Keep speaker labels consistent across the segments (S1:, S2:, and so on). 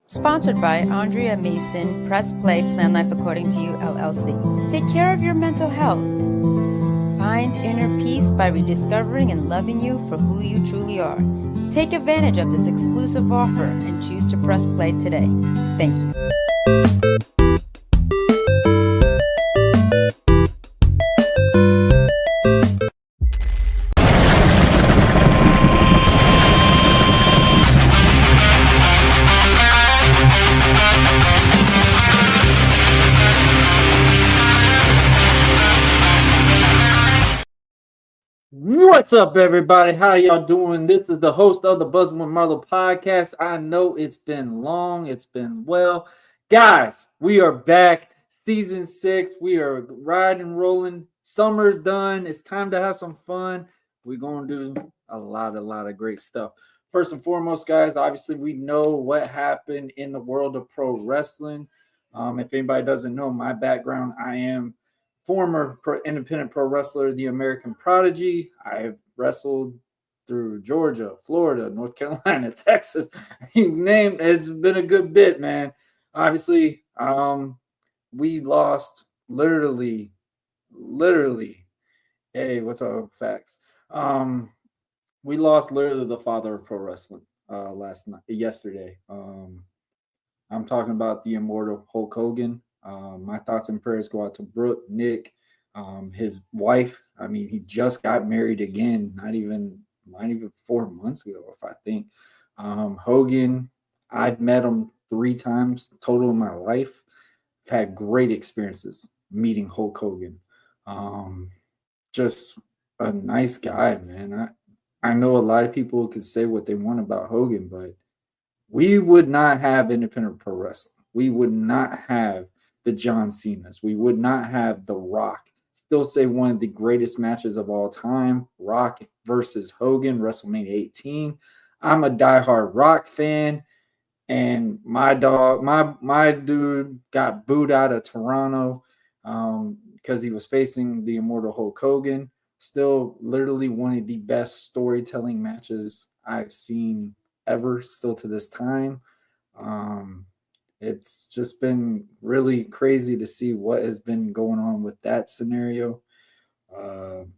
S1: Sponsored by Andrea Mason, Press Play, Plan Life According to You, LLC. Take care of your mental health. Find inner peace by rediscovering and loving you for who you truly are. Take advantage of this exclusive offer and choose to press play today. Thank you.
S2: What's up, everybody? How y'all doing? This is the host of the Buzzing With Marlowe podcast. I know it's been long. It's been well. Guys, we are back. Season 6. We are riding, rolling. Summer's done. It's time to have some fun. We're going to do a lot of great stuff. First and foremost, guys, obviously we know what happened in the world of pro wrestling. If anybody doesn't know my background, I am former independent pro wrestler, the American Prodigy. I've wrestled through Georgia, Florida, North Carolina, Texas. You name it. It's been a good bit, man. Obviously, we lost literally. Hey, what's up, facts? We lost literally the father of pro wrestling yesterday. I'm talking about the immortal Hulk Hogan. My thoughts and prayers go out to Brooke, Nick, his wife. I mean, he just got married again, not even 4 months ago, if I think. Hogan, I've met him 3 times total in my life. I've had great experiences meeting Hulk Hogan. Just a nice guy, man. I know a lot of people could say what they want about Hogan, but we would not have independent pro wrestling. We would not have the John Cena's. We would not have The Rock. Still say one of the greatest matches of all time, Rock versus Hogan, WrestleMania 18. I'm a diehard Rock fan, and my dude got booed out of Toronto because he was facing the immortal Hulk Hogan. Still literally one of the best storytelling matches I've seen ever, still to this time. It's just been really crazy to see what has been going on with that scenario. And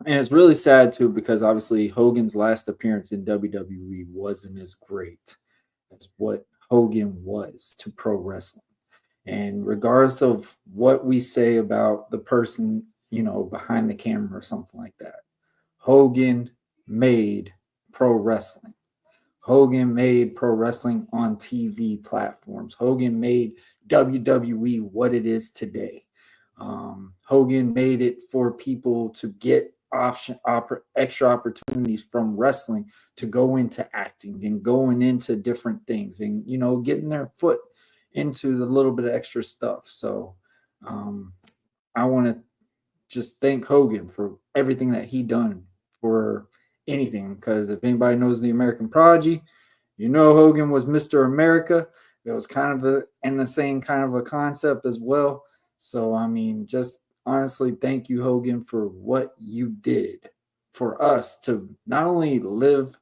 S2: it's really sad, too, because obviously Hogan's last appearance in WWE wasn't as great as what Hogan was to pro wrestling. And regardless of what we say about the person, behind the camera or something like that, Hogan made pro wrestling. Hogan made pro wrestling on TV platforms. Hogan made WWE what it is today. Hogan made it for people to get extra opportunities from wrestling to go into acting and going into different things and, you know, getting their foot into the little bit of extra stuff. So I want to just thank Hogan for everything that he done for anything. Because if anybody knows the American Prodigy, you know Hogan was Mr. America. It was kind of in the same kind of a concept as well. So I mean, just honestly, thank you, Hogan, for what you did for us to not only live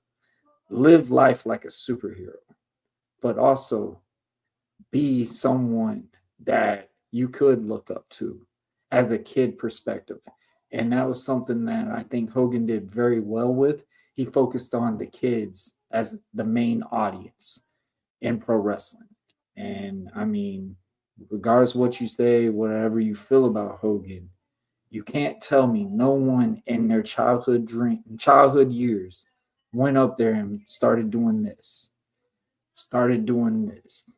S2: life like a superhero, but also be someone that you could look up to as a kid perspective. And that was something that I think Hogan did very well with. He focused on the kids as the main audience in pro wrestling. And I mean, regardless of what you say, whatever you feel about Hogan, you can't tell me no one in their childhood years went up there and started doing this, started doing this,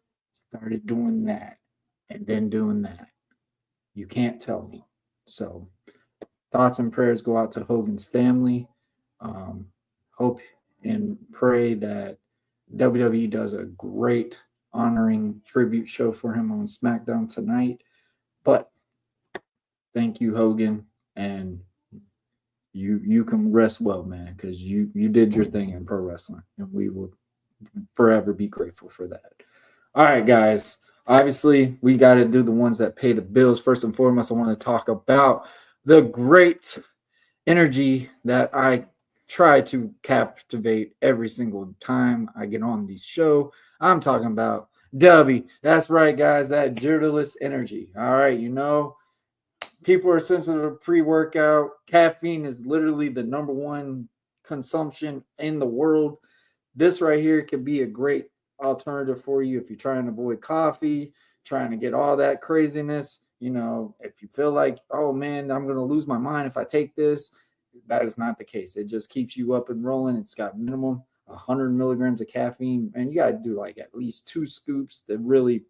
S2: started doing that, and then doing that. You can't tell me. So thoughts and prayers go out to Hogan's family. Hope and pray that WWE does a great honoring tribute show for him on SmackDown tonight. But thank you, Hogan, and you can rest well, man, because you did your thing in pro wrestling, and we will forever be grateful for that. All right, guys. Obviously, we got to do the ones that pay the bills. First and foremost, I want to talk about the great energy that I try to captivate every single time I get on these show. I'm talking about Dubby. That's right, guys. That journalist energy. All right, you know, people are sensitive to pre-workout. Caffeine is literally the number one consumption in the world. This right here could be a great alternative for you if you're trying to avoid coffee, trying to get all that craziness. You know, if you feel like, oh man, I'm going to lose my mind if I take this, that is not the case. It just keeps you up and rolling. It's got minimum 100 milligrams of caffeine, and you got to do like at least 2 scoops to really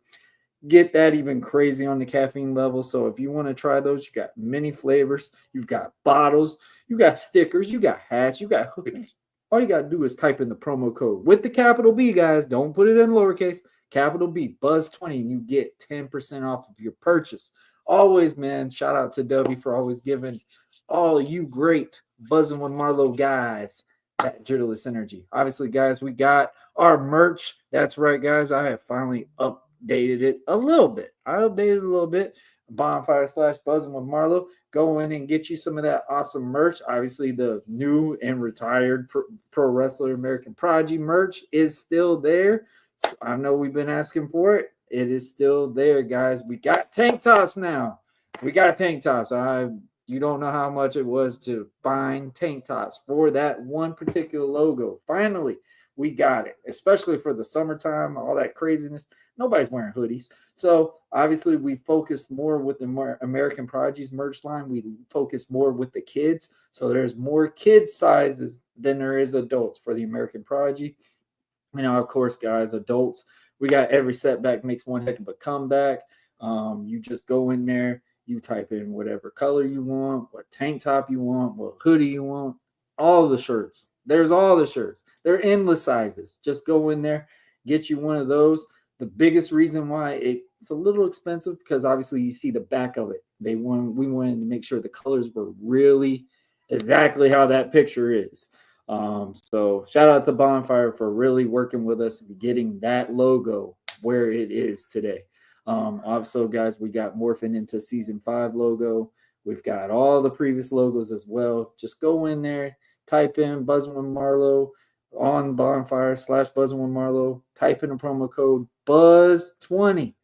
S2: get that even crazy on the caffeine level. So if you want to try those, you got many flavors. You've got bottles, you got stickers, you got hats, you got hoodies. All you got to do is type in the promo code with the capital B, guys. Don't put it in lowercase. Capital B, Buzz20, and you get 10% off of your purchase. Always, man, shout out to Dubby for always giving all you great Buzzing with Marlowe guys that journalist energy. Obviously, guys, we got our merch. That's right, guys. I have finally updated it a little bit. Bonfire/Buzzing with Marlowe. Go in and get you some of that awesome merch. Obviously, the new and retired pro wrestler American Prodigy merch is still there. So I know we've been asking for it. It is still there, guys. We got tank tops now. You don't know how much it was to find tank tops for that one particular logo. Finally, we got it, especially for the summertime, all that craziness. Nobody's wearing hoodies. So obviously we focus more with the American Prodigy's merch line. We focus more with the kids. So there's more kid sizes than there is adults for the American Prodigy. You know, of course, guys, adults, we got every setback makes one heck of a comeback. You just go in there, you type in whatever color you want, what tank top you want, what hoodie you want, all the shirts. There's all the shirts. They're endless sizes. Just go in there, get you one of those. The biggest reason why it's a little expensive because obviously you see the back of it. We wanted to make sure the colors were really exactly how that picture is. So shout out to Bonfire for really working with us and getting that logo where it is today. Also, guys, we got morphing into season 5 logo. We've got all the previous logos as well. Just go in there, type in Buzzing with Marlowe on Bonfire/Buzzing with Marlowe. Type in a promo code Buzz20,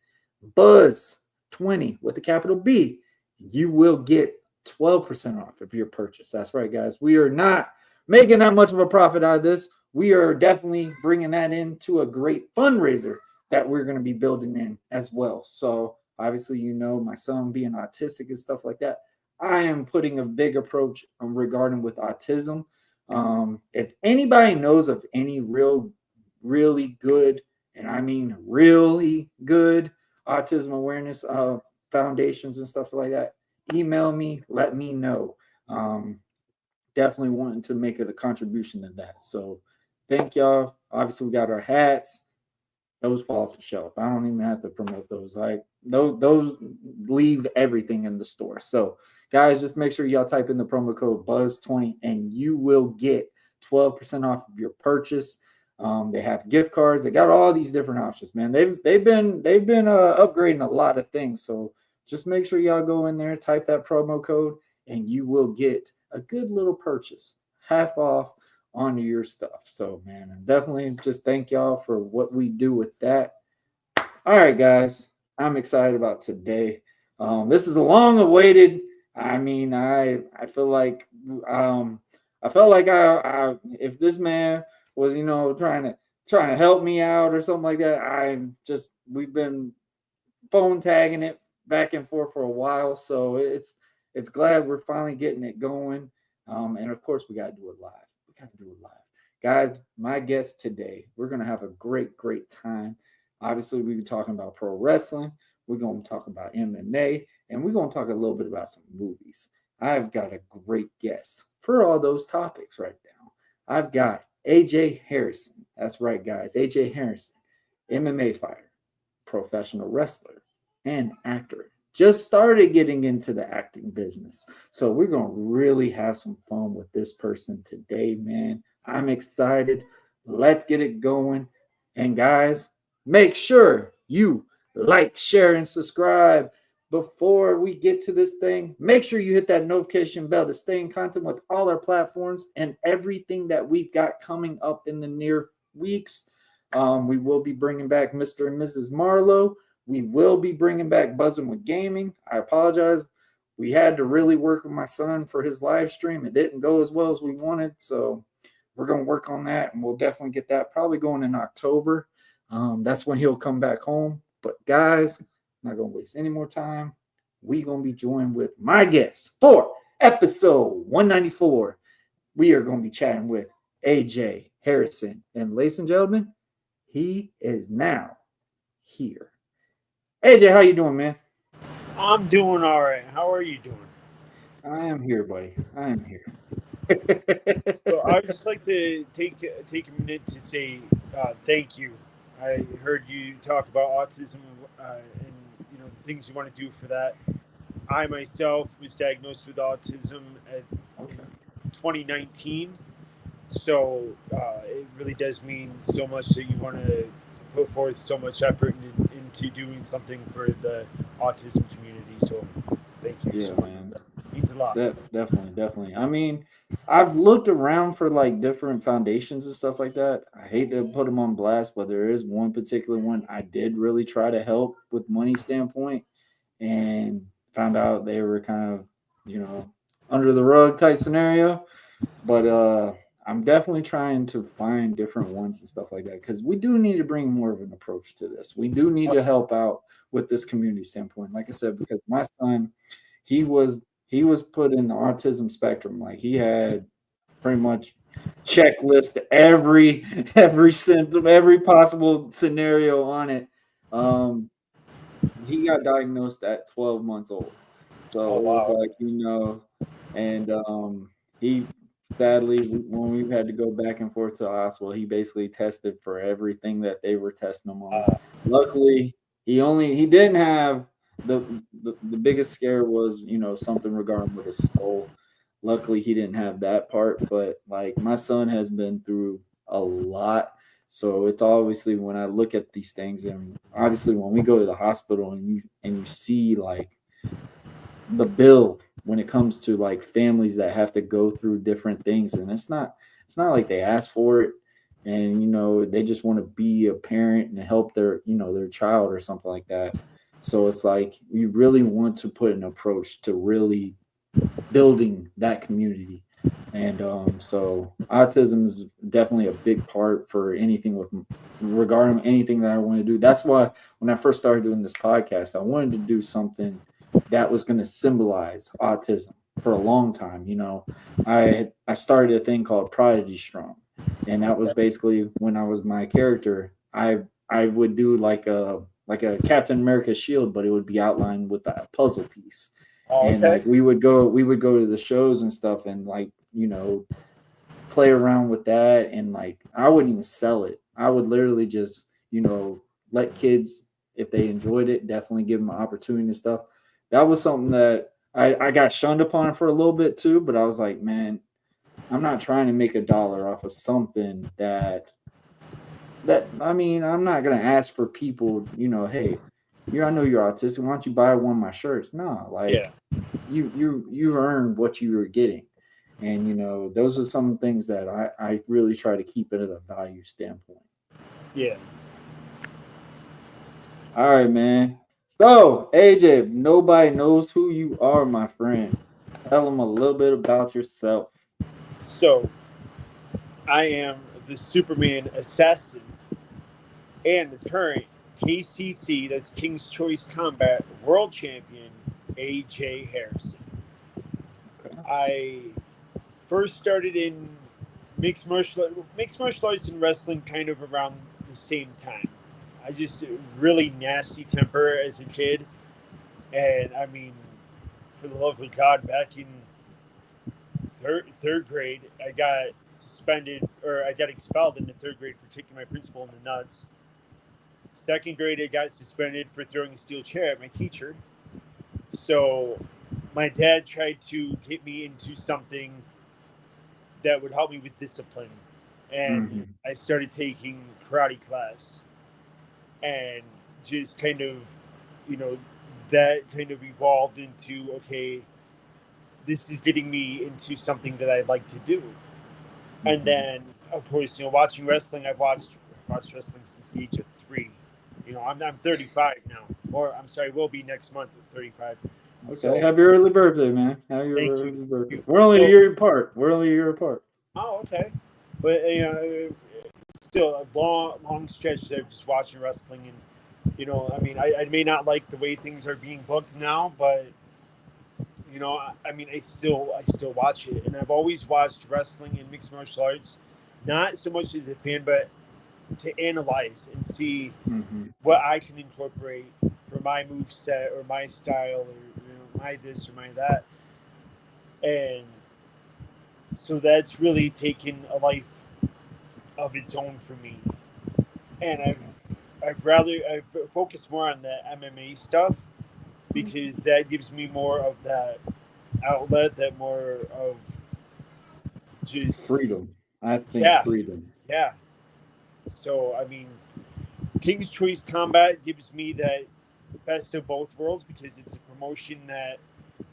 S2: Buzz20 with a capital B. You will get 12% off of your purchase. That's right, guys. We are not making that much of a profit out of this. We are definitely bringing that into a great fundraiser that we're going to be building in as well. So obviously, you know, my son being autistic and stuff like that, I am putting a big approach regarding with autism. If anybody knows of any really good, and I mean really good autism awareness foundations and stuff like that, email me, let me know. definitely wanting to make it a contribution to that. So thank y'all. Obviously, we got our hats. Those fall off the shelf. I don't even have to promote those. Like those leave everything in the store. So guys, just make sure y'all type in the promo code Buzz20 and you will get 12% off of your purchase. They have gift cards. They got all these different options, man. They've been upgrading a lot of things. So just make sure y'all go in there, type that promo code, and you will get a good little purchase, half off onto your stuff. So, man, and definitely just thank y'all for what we do with that. All right, guys, I'm excited about today. This is a long awaited. I mean, I feel like I felt like I if this man was trying to help me out or something like that. We've been phone tagging it back and forth for a while, so it's glad we're finally getting it going. And of course, we got to do it live. Guys, my guest today, we're going to have a great time. Obviously, we've been talking about pro wrestling. We're going to talk about MMA, and we're going to talk a little bit about some movies. I've got a great guest for all those topics right now. I've got AJ Harrison. That's right, guys. AJ Harrison, MMA fighter, professional wrestler, and actor. Just started getting into the acting business. So we're going to really have some fun with this person today, man. I'm excited. Let's get it going. And guys, make sure you like, share, and subscribe. Before we get to this thing, make sure you hit that notification bell to stay in contact with all our platforms and everything that we've got coming up in the near weeks. We will be bringing back Mr. and Mrs. Marlowe. We will be bringing back Buzzing with Gaming. I apologize. We had to really work with my son for his live stream. It didn't go as well as we wanted, so we're going to work on that, and we'll definitely get that probably going in October. That's when he'll come back home. But guys, I'm not going to waste any more time. We're going to be joined with my guest for episode 194. We are going to be chatting with AJ Harrison. And ladies and gentlemen, he is now here. AJ, how you doing, man?
S3: I'm doing all right. How are you doing?
S2: I am here, buddy. I am here.
S3: So I would just like to take a minute to say thank you. I heard you talk about autism and the things you want to do for that. I myself was diagnosed with autism in 2019, so it really does mean so much that you want to put forth so much effort into doing something for the autism community. So thank you so much.
S2: Man.
S3: That means a lot.
S2: Definitely. I mean, I've looked around for like different foundations and stuff like that. I hate to put them on blast, but there is one particular one I did really try to help with money standpoint, and found out they were kind of, under the rug type scenario. But I'm definitely trying to find different ones and stuff like that, because we do need to bring more of an approach to this. We do need to help out with this community standpoint. Like I said, because my son, he was put in the autism spectrum. Like he had pretty much checklist every symptom, every possible scenario on it. He got diagnosed at 12 months old. So it was like, and he sadly, when we've had to go back and forth to the hospital, he basically tested for everything that they were testing him on. Luckily, he didn't have the biggest scare was, something regarding with his skull. Luckily, he didn't have that part, but like my son has been through a lot. So it's obviously when I look at these things, and obviously when we go to the hospital and you see like the bill when it comes to like families that have to go through different things, and it's not like they ask for it, and they just want to be a parent and help their their child or something like that. So it's like you really want to put an approach to really building that community. And so autism is definitely a big part for anything regarding anything that I want to do. That's why when I first started doing this podcast, I wanted to do something that was going to symbolize autism for a long time. I started a thing called Prodigy Strong, and that was basically when I was my character. I would do like a Captain America shield, but it would be outlined with a puzzle piece. And like we would go to the shows and stuff, and like play around with that, and like I wouldn't even sell it. I would literally just, let kids, if they enjoyed it, definitely give them an opportunity and stuff. That was something that I got shunned upon for a little bit too, but I was like, man, I'm not trying to make $1 off of something that I mean, I'm not gonna ask for people, hey, I know you're autistic. Why don't you buy one of my shirts? No, like you earned what you were getting. And those are some things that I really try to keep it at a value standpoint.
S3: Yeah.
S2: All right, man. So, AJ, nobody knows who you are, my friend. Tell them a little bit about yourself.
S3: So, I am the Superman assassin and the current KCC, that's King's Choice Combat World Champion, AJ Harrison. Okay. I first started in mixed martial arts and wrestling kind of around the same time. I just really nasty temper as a kid, and I mean, for the love of God, back in third grade, I got expelled in the third grade for kicking my principal in the nuts. Second grade, I got suspended for throwing a steel chair at my teacher. So my dad tried to get me into something that would help me with discipline. And I started taking karate class. And just kind of, that kind of evolved into, okay, this is getting me into something that I like to do. And then, of course, watching wrestling, I've watched wrestling since the age of 3. I'm 35 now. Or, I'm sorry, will be next month at 35.
S2: Okay, so, happy early birthday, man. Happy early birthday. We're only a year apart.
S3: Oh, okay. But, still a long stretch of just watching wrestling. And, I mean, I may not like the way things are being booked now, but, I mean, I still watch it. And I've always watched wrestling and mixed martial arts, not so much as a fan, but to analyze and see what I can incorporate for my moveset or my style or my this or my that. And so that's really taken a life of its own for me. And I've focused more on the MMA stuff because that gives me more of that outlet, that more of just
S2: freedom. I think freedom.
S3: Yeah. So, I mean, King's Choice Combat gives me that best of both worlds because it's a promotion that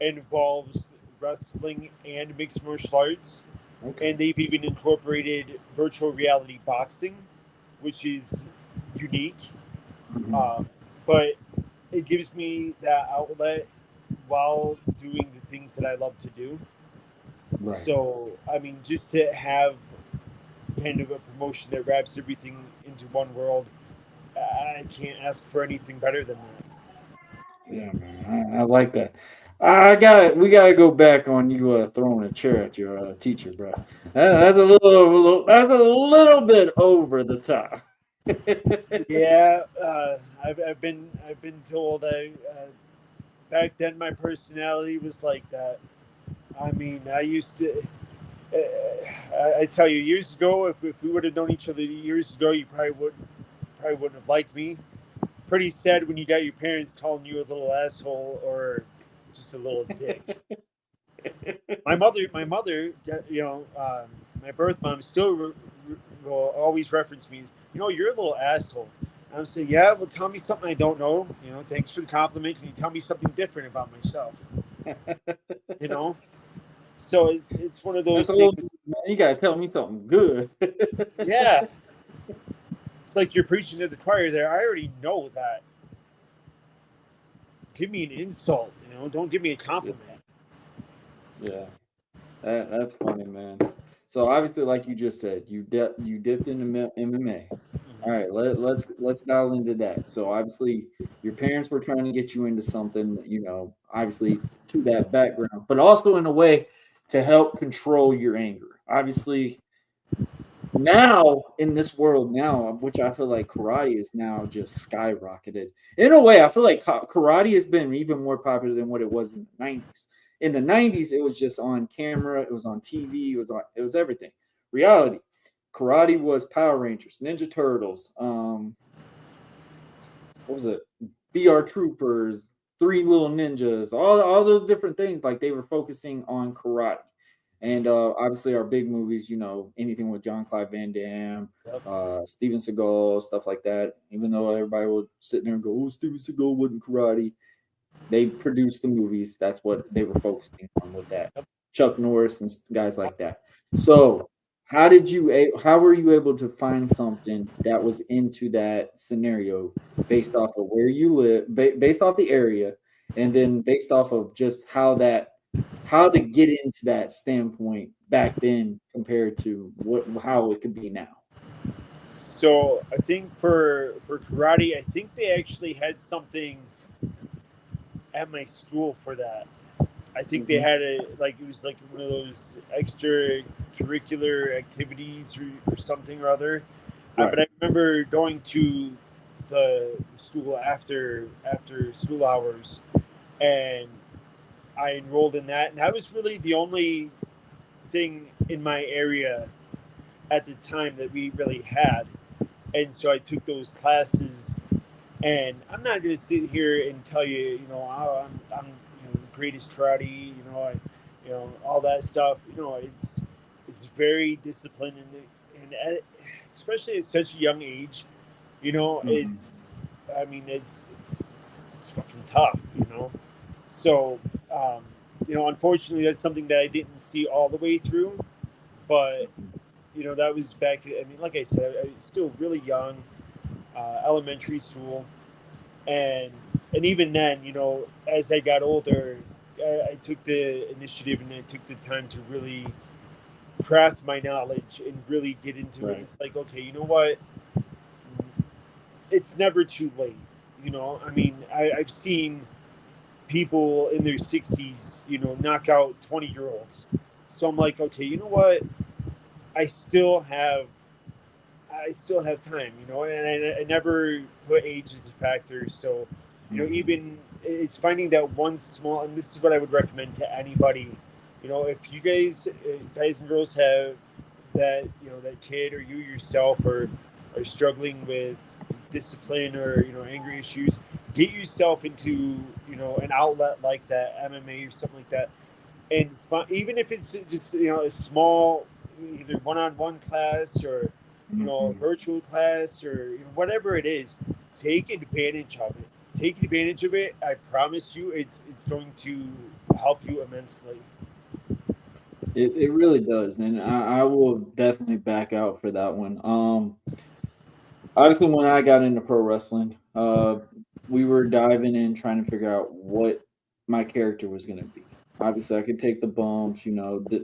S3: involves wrestling and mixed martial arts. Okay. And they've even incorporated virtual reality boxing, which is unique. But it gives me that outlet while doing the things that I love to do. Right. So, I mean, just to have kind of a promotion that wraps everything into one world, I can't ask for anything better than that.
S2: Yeah, man, I like that. We gotta go back on you throwing a chair at your teacher, bro. That's a little bit over the top.
S3: Yeah, I've been told back then my personality was like that. I mean, I used to. I tell you, years ago, if we would have known each other years ago, you probably wouldn't have liked me. Pretty sad when you got your parents calling you a little asshole or just a little dick. My mother, my birth mom still will always reference me. You're a little asshole. I'm saying, yeah, well, tell me something I don't know. Thanks for the compliment. Can you tell me something different about myself? So it's one of those things.
S2: Man, you gotta tell me something good.
S3: Yeah. It's like you're preaching to the choir there. I already know that. Give me an insult, Don't give me a compliment.
S2: Yeah. That's funny, man. So obviously, like you just said, you dipped into MMA. All right, let's dial into that. So obviously, your parents were trying to get you into something, obviously to that background, but also in a way to help control your anger. Obviously, now in this world now, which I feel like karate is now just skyrocketed. In a way, I feel like karate has been even more popular than what it was in the 90s. In the 90s, it was just on camera, it was on TV, it was everything. Reality. Karate was Power Rangers, Ninja Turtles, what was it? BR Troopers, Three Little Ninjas, all those different things. Like they were focusing on karate. And obviously our big movies, you know, anything with John Clive Van Damme, Steven Seagal, stuff like that. Even though everybody would sit there and go, oh, Steven Seagal wasn't karate. They produced the movies. That's what they were focusing on with that. Chuck Norris and guys like that. So how were you able to find something that was into that scenario based off of where you live, based off the area, and then based off of just how to get into that standpoint back then compared to how it could be now?
S3: So I think for karate, I think they actually had something at my school for that. I think they had it was like one of those extracurricular activities or something or other.
S2: Right.
S3: But I remember going to the school after school hours, and I enrolled in that, and that was really the only thing in my area at the time that we really had. And so I took those classes, and I'm not going to sit here and tell you, you know, I'm the greatest karate, all that stuff. It's very disciplined, and especially at such a young age, it's fucking tough, So, unfortunately, that's something that I didn't see all the way through, but that was back. I mean, like I said, I was still really young, elementary school, and even then, as I got older, I took the initiative and I took the time to really craft my knowledge and really get into it. It's like, okay, you know what? It's never too late. I mean, I've seen people in their 60s, knock out 20-year-olds. So I'm like, okay, you know what? I still have time, and I never put age as a factor. So, even it's finding that one small, and this is what I would recommend to anybody, if you guys and girls have that, that kid, or you yourself are struggling with discipline or, anger issues, get yourself into, an outlet like that, MMA or something like that. And even if it's just, a small, either one-on-one class or, a virtual class or whatever it is, take advantage of it. Take advantage of it. I promise you, it's going to help you immensely.
S2: It really does, and I will definitely back out for that one. Obviously, when I got into pro wrestling, we were diving in trying to figure out what my character was going to be. Obviously, I could take the bumps,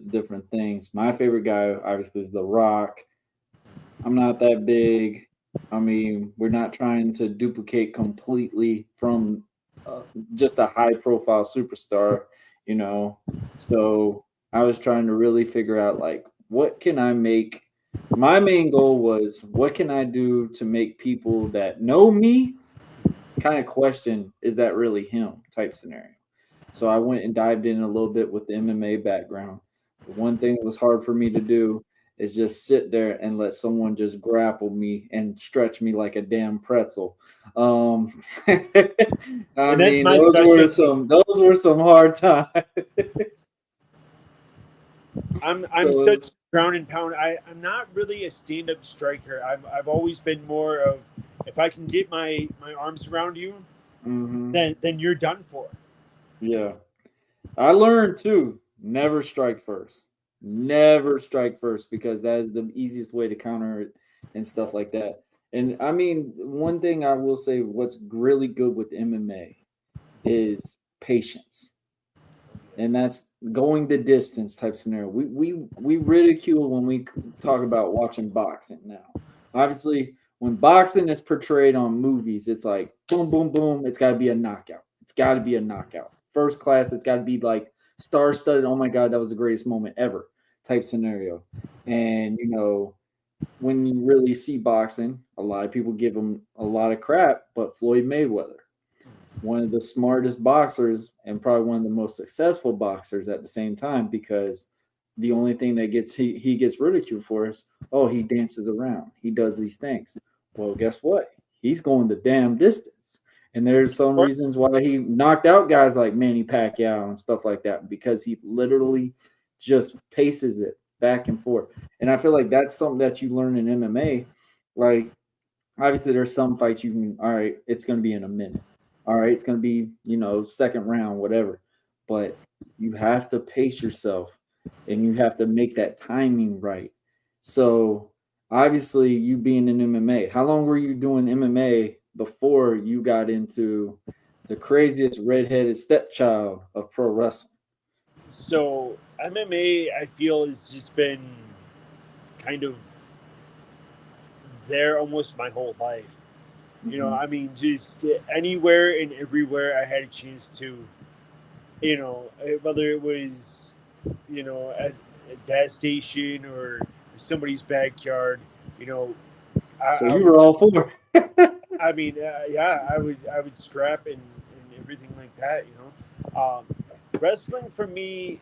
S2: different things. My favorite guy, obviously, is The Rock. I'm not that big. I mean, we're not trying to duplicate completely from just a high-profile superstar, So I was trying to really figure out, like, what can I make? My main goal was, what can I do to make people that know me kind of question, is that really him type scenario? So I went and dived in a little bit with the MMA background. The one thing that was hard for me to do is just sit there and let someone just grapple me and stretch me like a damn pretzel. I mean, those were some hard times.
S3: I'm such ground and pound. I'm not really a stand-up striker. I've always been more of, if I can get my arms around you, then you're done for.
S2: Yeah. I learned too, never strike first. Never strike first, because that is the easiest way to counter it and stuff like that. And I mean, one thing I will say, what's really good with MMA is patience. And that's going the distance type scenario. We ridicule when we talk about watching boxing now. Obviously, when boxing is portrayed on movies, it's like boom, boom, boom. It's got to be a knockout. It's got to be a knockout. First class, it's got to be like star-studded. Oh my God, that was the greatest moment ever type scenario. And, when you really see boxing, a lot of people give him a lot of crap, but Floyd Mayweather. one of the smartest boxers and probably one of the most successful boxers at the same time, because the only thing that he gets ridiculed for is, oh, he dances around, he does these things. Well, guess what? He's going the damn distance. And there's some reasons why he knocked out guys like Manny Pacquiao and stuff like that, because he literally just paces it back and forth. And I feel like that's something that you learn in MMA. Like, obviously, there's some fights you can, all right, it's going to be in a minute. All right, it's going to be, second round, whatever. But you have to pace yourself and you have to make that timing right. So, obviously, you being in MMA, how long were you doing MMA before you got into the craziest redheaded stepchild of pro wrestling?
S3: So MMA, I feel, has just been kind of there almost my whole life. You know, I mean, just anywhere and everywhere I had a chance to, whether it was, at a gas station or somebody's backyard,
S2: So you were all for it.
S3: I mean, yeah, I would scrap and everything like that, Wrestling for me,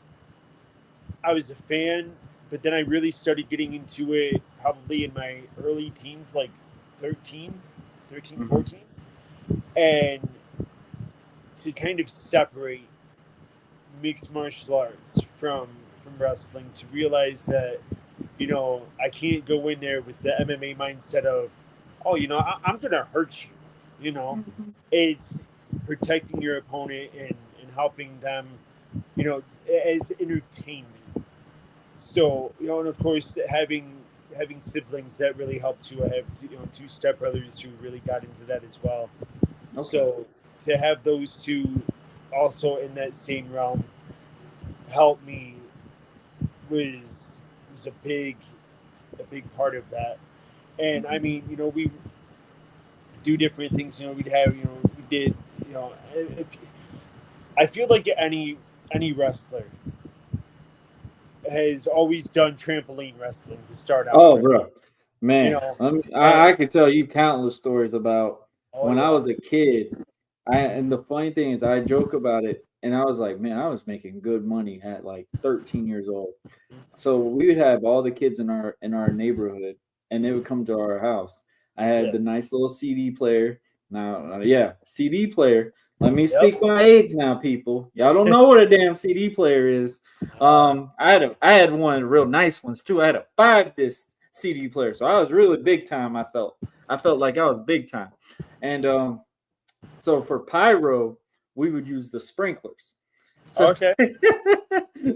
S3: I was a fan, but then I really started getting into it probably in my early teens, like 13, 14. And to kind of separate mixed martial arts from wrestling, to realize that, I can't go in there with the MMA mindset of, oh, I'm going to hurt you, It's protecting your opponent and helping them, as entertainment. So, and of course, having siblings, that really helped too. I have two stepbrothers who really got into that as well. Okay. So to have those two also in that same realm help me was a big part of that. And I mean, we do different things. We'd have, we did, I feel like any wrestler has always done trampoline wrestling to start out.
S2: Oh, bro, man, I could tell you countless stories about when I was a kid. And the funny thing is, I joke about it, and I was like, man, I was making good money at like 13 years old. So we would have all the kids in our neighborhood, and they would come to our house. I had the nice little CD player. Now, CD player. Let me speak my age now, people. Y'all don't know what a damn CD player is. I had one of the real nice ones too. I had a 5-disc CD player, so I was really big time. I felt like I was big time. And so for pyro, we would use the sprinklers. So,
S3: okay.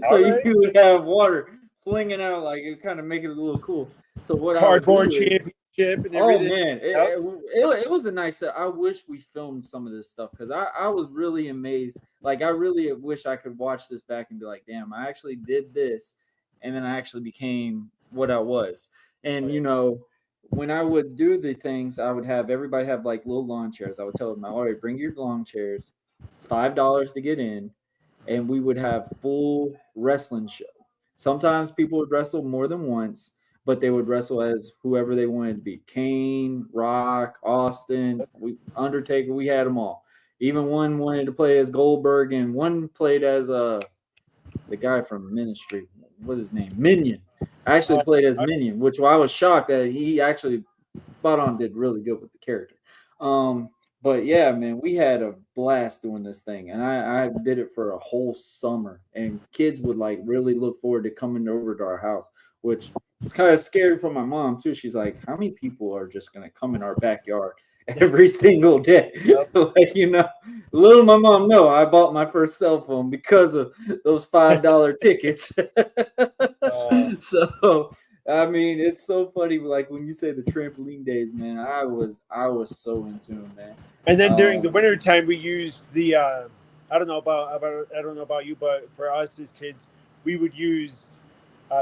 S2: So you would have water flinging out, like it kind of make it a little cool. So what
S3: cardboard championship and everything.
S2: Oh man, it was a nice set. I wish we filmed some of this stuff, because I was really amazed. Like, I really wish I could watch this back and be like, damn, I actually did this, and then I actually became what I was. And when I would do the things, I would have everybody have like little lawn chairs. I would tell them, all right, bring your lawn chairs. It's $5 to get in, and we would have full wrestling show. Sometimes people would wrestle more than once, but they would wrestle as whoever they wanted to be. Kane, Rock, Austin, Undertaker, we had them all. Even one wanted to play as Goldberg, and one played as the guy from Ministry. What is his name? Minion. I actually played as Minion, which I was shocked that he actually spot on did really good with the character. But yeah, man, we had a blast doing this thing, and I did it for a whole summer, and kids would like really look forward to coming over to our house, which was kind of scary for my mom too. She's like, how many people are just going to come in our backyard every single day? Like, little my mom know I bought my first cell phone because of those $5 tickets. So I mean, it's so funny. Like when you say the trampoline days, man, I was so into them, man.
S3: And then during the winter time, we used the I don't know about you, but for us as kids, we would use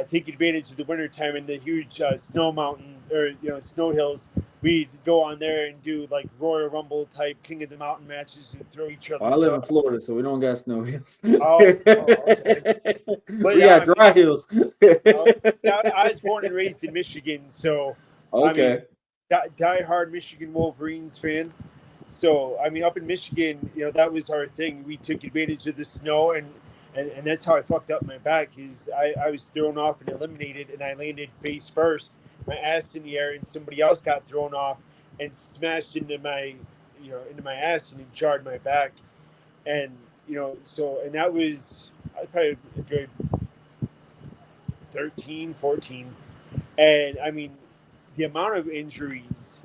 S3: take advantage of the winter time and the huge snow mountain or snow hills. We'd go on there and do like Royal Rumble type King of the Mountain matches and throw each other.
S2: Well, I live in Florida, so we don't got snow hills.
S3: Okay. But
S2: we got dry hills.
S3: I was born and raised in Michigan, so
S2: okay.
S3: I mean, die-hard Michigan Wolverines fan. So, I mean, up in Michigan, that was our thing. We took advantage of the snow, and that's how I fucked up my back. Is I was thrown off and eliminated, and I landed face first, my ass in the air, and somebody else got thrown off and smashed into my ass, and it jarred my back. And and that was probably a good 13, 14. And I mean, the amount of injuries,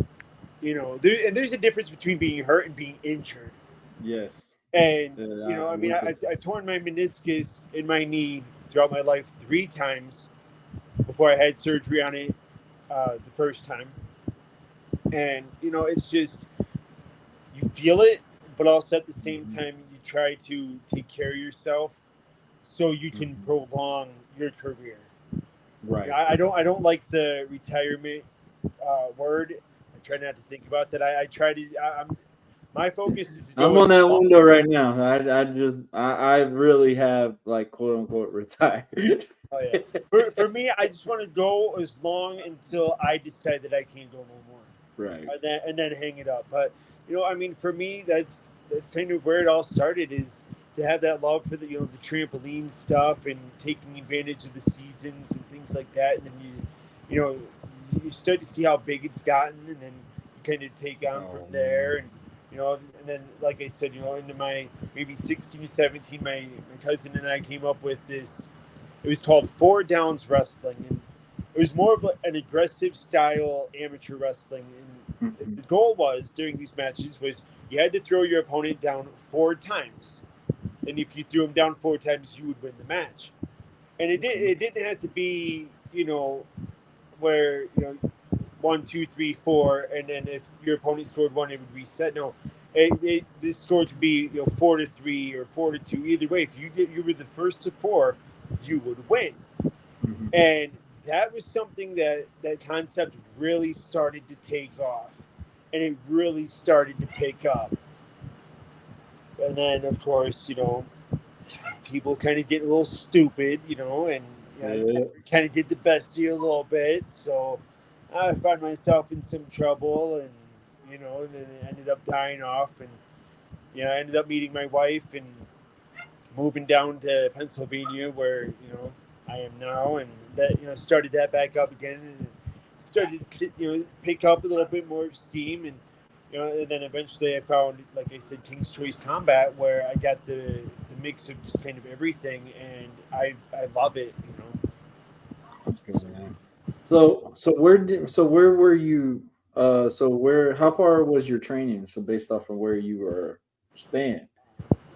S3: there's a difference between being hurt and being injured.
S2: Yes.
S3: And I torn my meniscus in my knee throughout my life 3 times before I had surgery on it the first time. And it's just, you feel it, but also at the same time you try to take care of yourself so you can prolong your career.
S2: Right.
S3: I don't like the retirement word. I try not to think about that. I try to. My focus is.
S2: I'm on that window right now. I really have, like, quote unquote retired.
S3: Oh yeah. For me, I just want to go as long until I decide that I can't go no more.
S2: Right.
S3: And then hang it up. But I mean, for me, that's kind of where it all started. Is to have that love for the the trampoline stuff and taking advantage of the seasons and things like that. And then you start to see how big it's gotten, and then you kind of take on from there. And and then, like I said, into my maybe 16 or 17, my cousin and I came up with this. It was called 4 Downs Wrestling, and it was more of an aggressive style amateur wrestling. And the goal was, during these matches, was you had to throw your opponent down 4 times. And if you threw him down 4 times, you would win the match. And it didn't have to be, where, 1, 2, 3, 4, and then if your opponent scored 1, it would reset. No, this score could be 4-3 or 4-2. Either way, if you were the first to 4, you would win. And that was something that concept really started to take off, and it really started to pick up. And then, of course, people kind of get a little stupid, and kind of get the best of you a little bit. So I found myself in some trouble, and and then it ended up dying off, and I ended up meeting my wife and moving down to Pennsylvania, where I am now, and that started that back up again, and started to pick up a little bit more steam, and and then eventually I found, like I said, King's Choice Combat, where I got the mix of just kind of everything, and I love it.
S2: That's good, man. So where were you? How far was your training? So based off of where you were staying,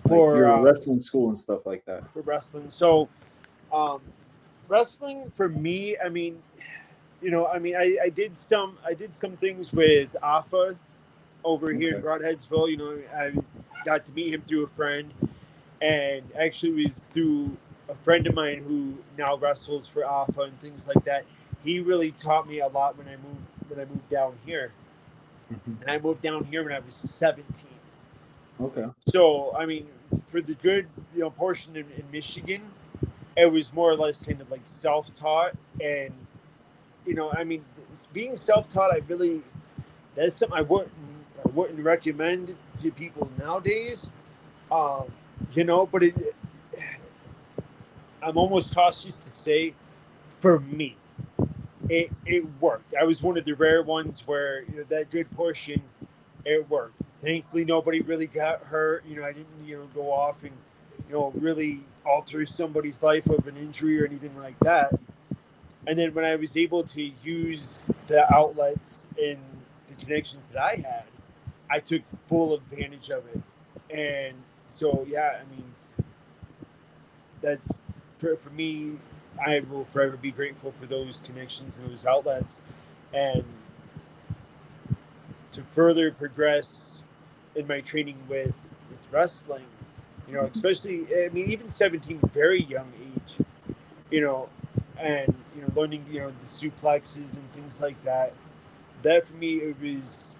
S3: For
S2: your wrestling school and stuff like that.
S3: For wrestling, so wrestling for me, I mean, I did some things with AFA over here in Broadheadsville. I got to meet him through a friend, and actually it was through a friend of mine who now wrestles for AFA and things like that. He really taught me a lot when I moved down here. And I moved down here when I was 17.
S2: Okay.
S3: So, I mean, for the good, portion in Michigan, it was more or less kind of like self-taught. And, I mean, being self-taught, that's something I wouldn't recommend to people nowadays. But I'm almost cautious to say, for me, it worked. I was one of the rare ones where that good portion, it worked. Thankfully, nobody really got hurt. I didn't go off and really alter somebody's life of an injury or anything like that. And then when I was able to use the outlets and the connections that I had, I took full advantage of it. And so, yeah, I mean, that's for me. I will forever be grateful for those connections and those outlets, and to further progress in my training with wrestling, especially, I mean, even 17, very young age, and learning, the suplexes and things like that. That for me, it was,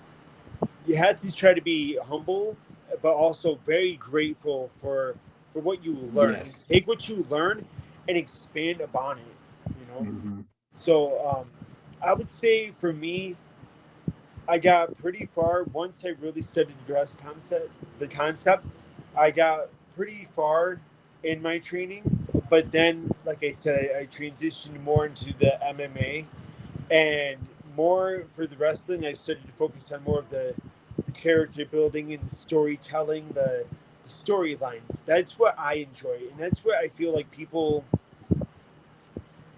S3: you had to try to be humble, but also very grateful for what you learn.
S2: Yes.
S3: Take what you learn and expand upon it, So I would say for me, I got pretty far once I really studied the concept. I got pretty far in my training, but then, like I said, I transitioned more into the MMA and more for the wrestling. I started to focus on more of the character building and the storytelling, the storylines. That's what I enjoy, and that's what I feel like people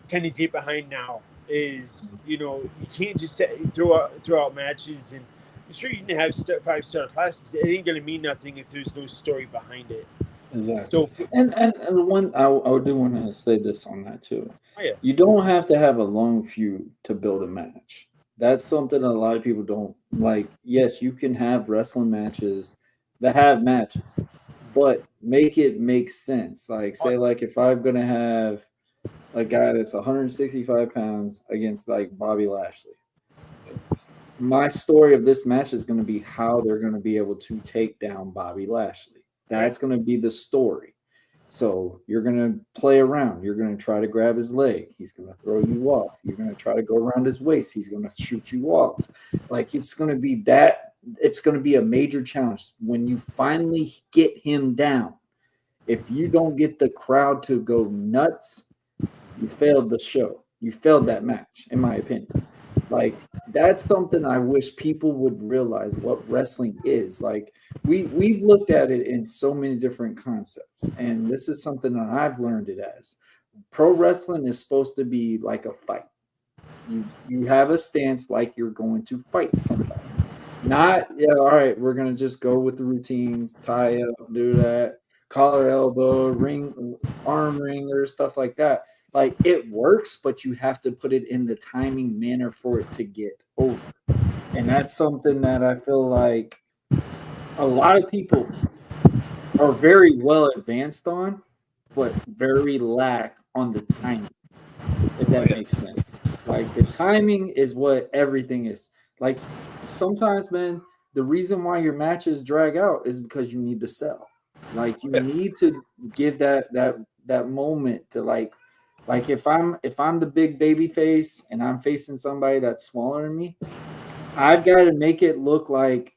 S3: kind of get behind now. Is you can't just throw out matches, and I'm sure you can have 5-star classes. It ain't gonna mean nothing if there's no story behind it.
S2: Exactly.
S3: So,
S2: and the one I do want to say this on that too.
S3: oh yeah.
S2: You don't have to have a long feud to build a match. That's something a lot of people don't like. Yes, you can have wrestling matches that have matches, but make it make sense. Like, say, like if I'm gonna have a guy that's 165 pounds against like Bobby Lashley, my story of this match is going to be how they're going to be able to take down Bobby Lashley. That's going to be the story. So you're going to play around. You're going to try to grab his leg. He's going to throw you off. You're going to try to go around his waist. He's going to shoot you off. Like, it's going to be that. It's going to be a major challenge when you finally get him down. If you don't get the crowd to go nuts, you failed the show. You failed that match, in my opinion. Like, that's something I wish people would realize what wrestling is. Like, we've looked at it in so many different concepts, and this is something that I've learned it as. Pro wrestling is supposed to be like a fight. You have a stance like you're going to fight somebody. Not, all right, we're going to just go with the routines, tie up, do that, collar, elbow, ring, arm wringer, stuff like that. Like, it works, but you have to put it in the timing manner for it to get over. And that's something that I feel like a lot of people are very well advanced on, but very lack on the timing, if that makes sense. Like, the timing is what everything is. Like, sometimes, man, the reason why your matches drag out is because you need to sell. Like, you need to give that moment to like if I'm the big baby face and I'm facing somebody that's smaller than me, I've got to make it look like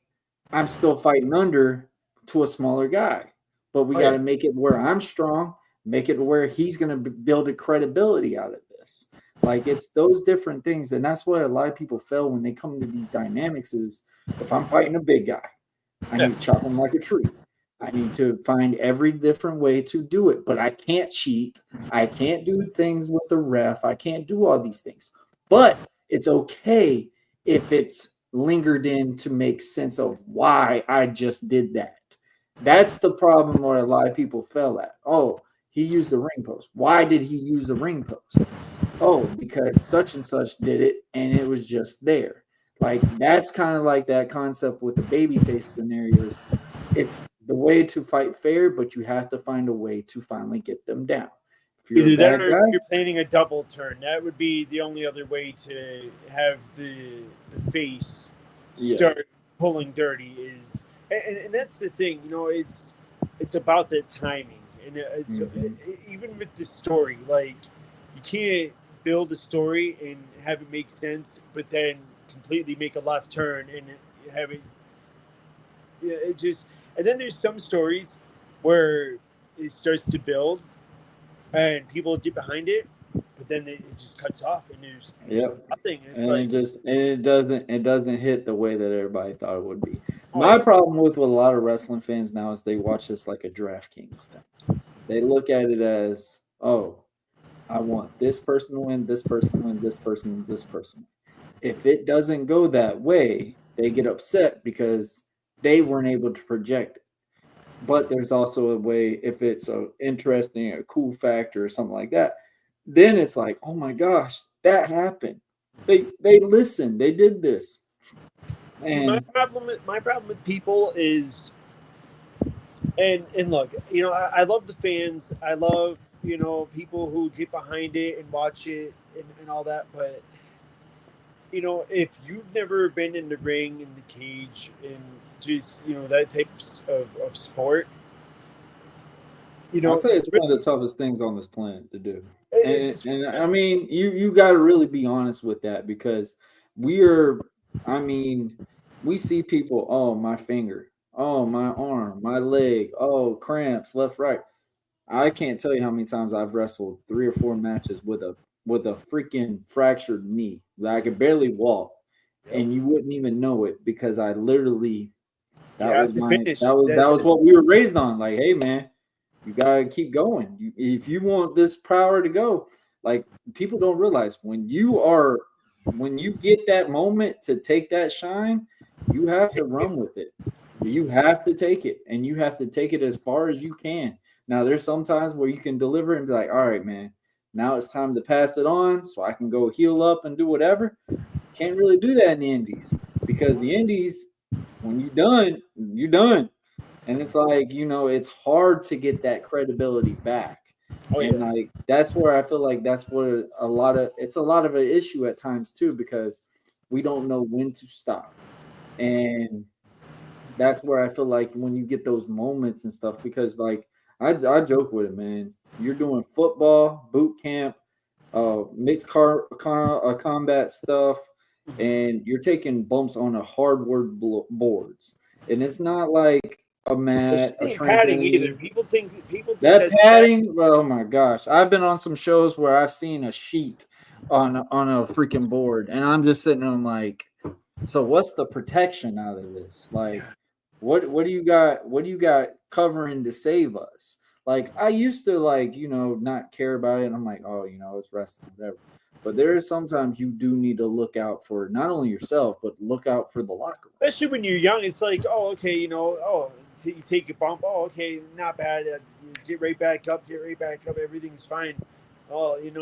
S2: I'm still fighting under to a smaller guy. But we got to make it where I'm strong, make it where he's going to build a credibility out of this. Like, it's those different things. And that's why a lot of people fail when they come to these dynamics is, if I'm fighting a big guy, I need to chop him like a tree. I need to find every different way to do it, but I can't cheat. I can't do things with the ref. I can't do all these things. But it's okay if it's lingered in to make sense of why I just did that. That's the problem where a lot of people fell at. Oh, he used the ring post. Why did he use the ring post? Oh, because such and such did it, and it was just there. Like, that's kind of like that concept with the babyface scenarios. It's the way to fight fair, but you have to find a way to finally get them down.
S3: Either that or if you're planning a double turn. That would be the only other way to have the face start pulling dirty is, and that's the thing, it's about the timing. And it's even with the story, like, you can't build a story and have it make sense, but then completely make a left turn and have it, it just. And then there's some stories where it starts to build and people get behind it, but then it just cuts off and there's nothing. It's
S2: it doesn't hit the way that everybody thought it would be. My problem with a lot of wrestling fans now is they watch this like a DraftKings thing. They look at it as, oh, I want this person to win, this person to win, this person, this person. If it doesn't go that way, they get upset because they weren't able to project it. But there's also a way, if it's a interesting, a cool factor or something like that, then it's like, oh my gosh, that happened. They listened, they did this.
S3: See, my problem with people is, and look, I love the fans. I love, people who get behind it and watch it and all that, but if you've never been in the ring, in the cage, and just that types of sport,
S2: I'll say it's one of the toughest things on this planet to do. And I mean, you got to really be honest with that, because we are I mean, we see people, oh, my finger, oh, my arm, my leg, oh, cramps, left, right. I can't tell you how many times I've wrestled 3 or 4 matches with a freaking fractured knee that I could barely walk,
S3: Yep.
S2: and you wouldn't even know it because I literally
S3: You have to finish.
S2: that was what we were raised on. Like, hey man, you gotta keep going. If you want this power to go, like people don't realize when you get that moment to take that shine, you have to run with it. You have to take it, and you have to take it as far as you can. Now, there's some times where you can deliver and be like, all right, man, now it's time to pass it on so I can go heal up and do whatever. Can't really do that in the indies because the indies, when you're done. And it's like, it's hard to get that credibility back.
S3: Oh,
S2: And
S3: yeah.
S2: like that's where I feel like that's where a lot of an issue at times too, because we don't know when to stop. And that's where I feel like when you get those moments and stuff, because like I joke with it, man. You're doing football, boot camp, mixed combat stuff, and you're taking bumps on a hardwood boards, and it's not like a mat, a
S3: It ain't padding either.
S2: trampoline.
S3: People think
S2: That
S3: that's
S2: padding, oh my gosh! I've been on some shows where I've seen a sheet on a freaking board, and I'm just sitting there, I'm like, so what's the protection out of this? Like, what do you got? What do you got covering to save us? Like, I used to like not care about it. And I'm like, oh, it's wrestling, whatever. But there is sometimes you do need to look out for not only yourself, but look out for the locker room.
S3: especially when you're young. It's like, oh, okay, you take a bump. Oh, okay, not bad. You get right back up. Everything's fine. Oh, it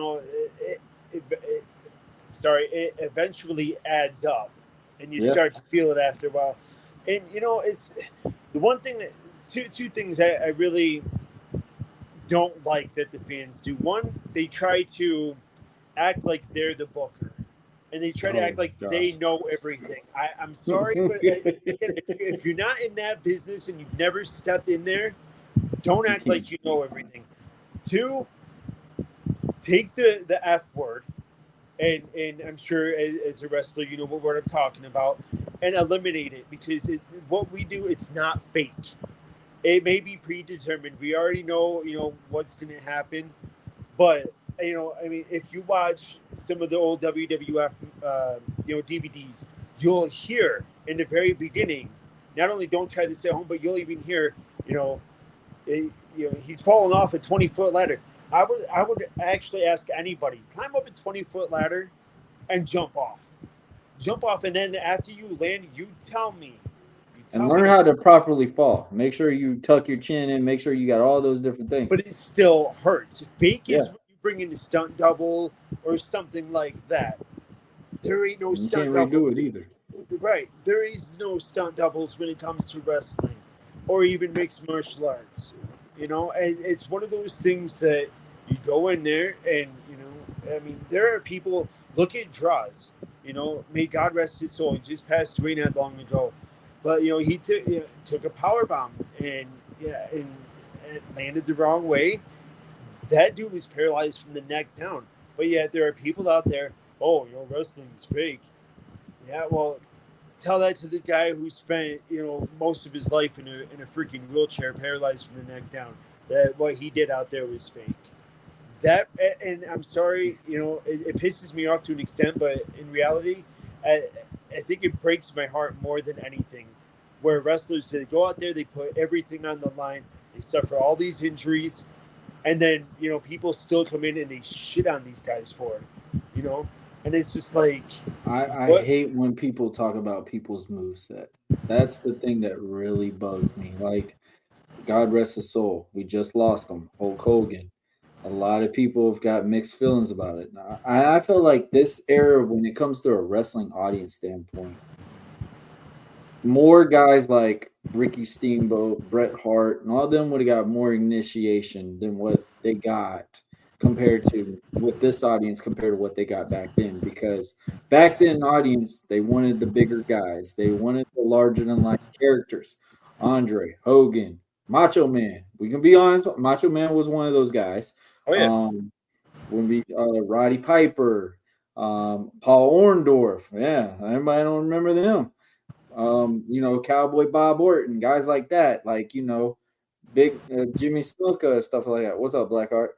S3: eventually adds up, and you
S2: Yeah.
S3: start to feel it after a while. And it's the one thing that two things I really don't like that the fans do. One, they try to act like they're the booker, and they try to act like they know everything. I'm sorry, but if you're not in that business and you've never stepped in there, don't act like you know everything. Two, take the F word, and I'm sure as a wrestler, you know what I'm talking about, and eliminate it, because what we do, it's not fake. It may be predetermined. We already know, what's going to happen. But, I mean, if you watch some of the old WWF, DVDs, you'll hear in the very beginning, not only don't try this at home, but you'll even hear, he's falling off a 20-foot ladder. I would actually ask anybody, climb up a 20-foot ladder and jump off. Jump off, and then after you land, you tell me.
S2: And learn how to properly fall. Make sure you tuck your chin in. Make sure you got all those different things.
S3: But it still hurts. Fake is when you bring in a stunt double or something like that. There ain't no stunt doubles.
S2: You can't redo it either.
S3: Right. There is no stunt doubles when it comes to wrestling or even mixed martial arts. And it's one of those things that you go in there and, I mean, there are people, look at Draws. May God rest his soul. He just passed away not long ago. But he took a power bomb and it landed the wrong way. That dude was paralyzed from the neck down. But yet there are people out there. Oh, wrestling's fake. Yeah, well, tell that to the guy who spent most of his life in a freaking wheelchair, paralyzed from the neck down. That what he did out there was fake. That, and I'm sorry, it pisses me off to an extent, but in reality, I think it breaks my heart more than anything, where wrestlers, they go out there, they put everything on the line, they suffer all these injuries, and then people still come in and they shit on these guys for it, and it's just like
S2: I hate when people talk about people's moveset. That's the thing that really bugs me. Like, God rest his soul, we just lost him, Hulk Hogan. A lot of people have got mixed feelings about it. I feel like this era, when it comes to a wrestling audience standpoint, more guys like Ricky Steamboat, Bret Hart, and all of them would have got more initiation than what they got compared to with this audience compared to what they got back then. Because back then, audience, they wanted the bigger guys. They wanted the larger than life characters. Andre, Hogan, Macho Man. We can be honest, Macho Man was one of those guys.
S3: Oh yeah.
S2: When we Roddy Piper, Paul Orndorff, yeah, everybody don't remember them. Cowboy Bob Orton, guys like that, like big Jimmy Snuka, stuff like that. What's up, Blackheart?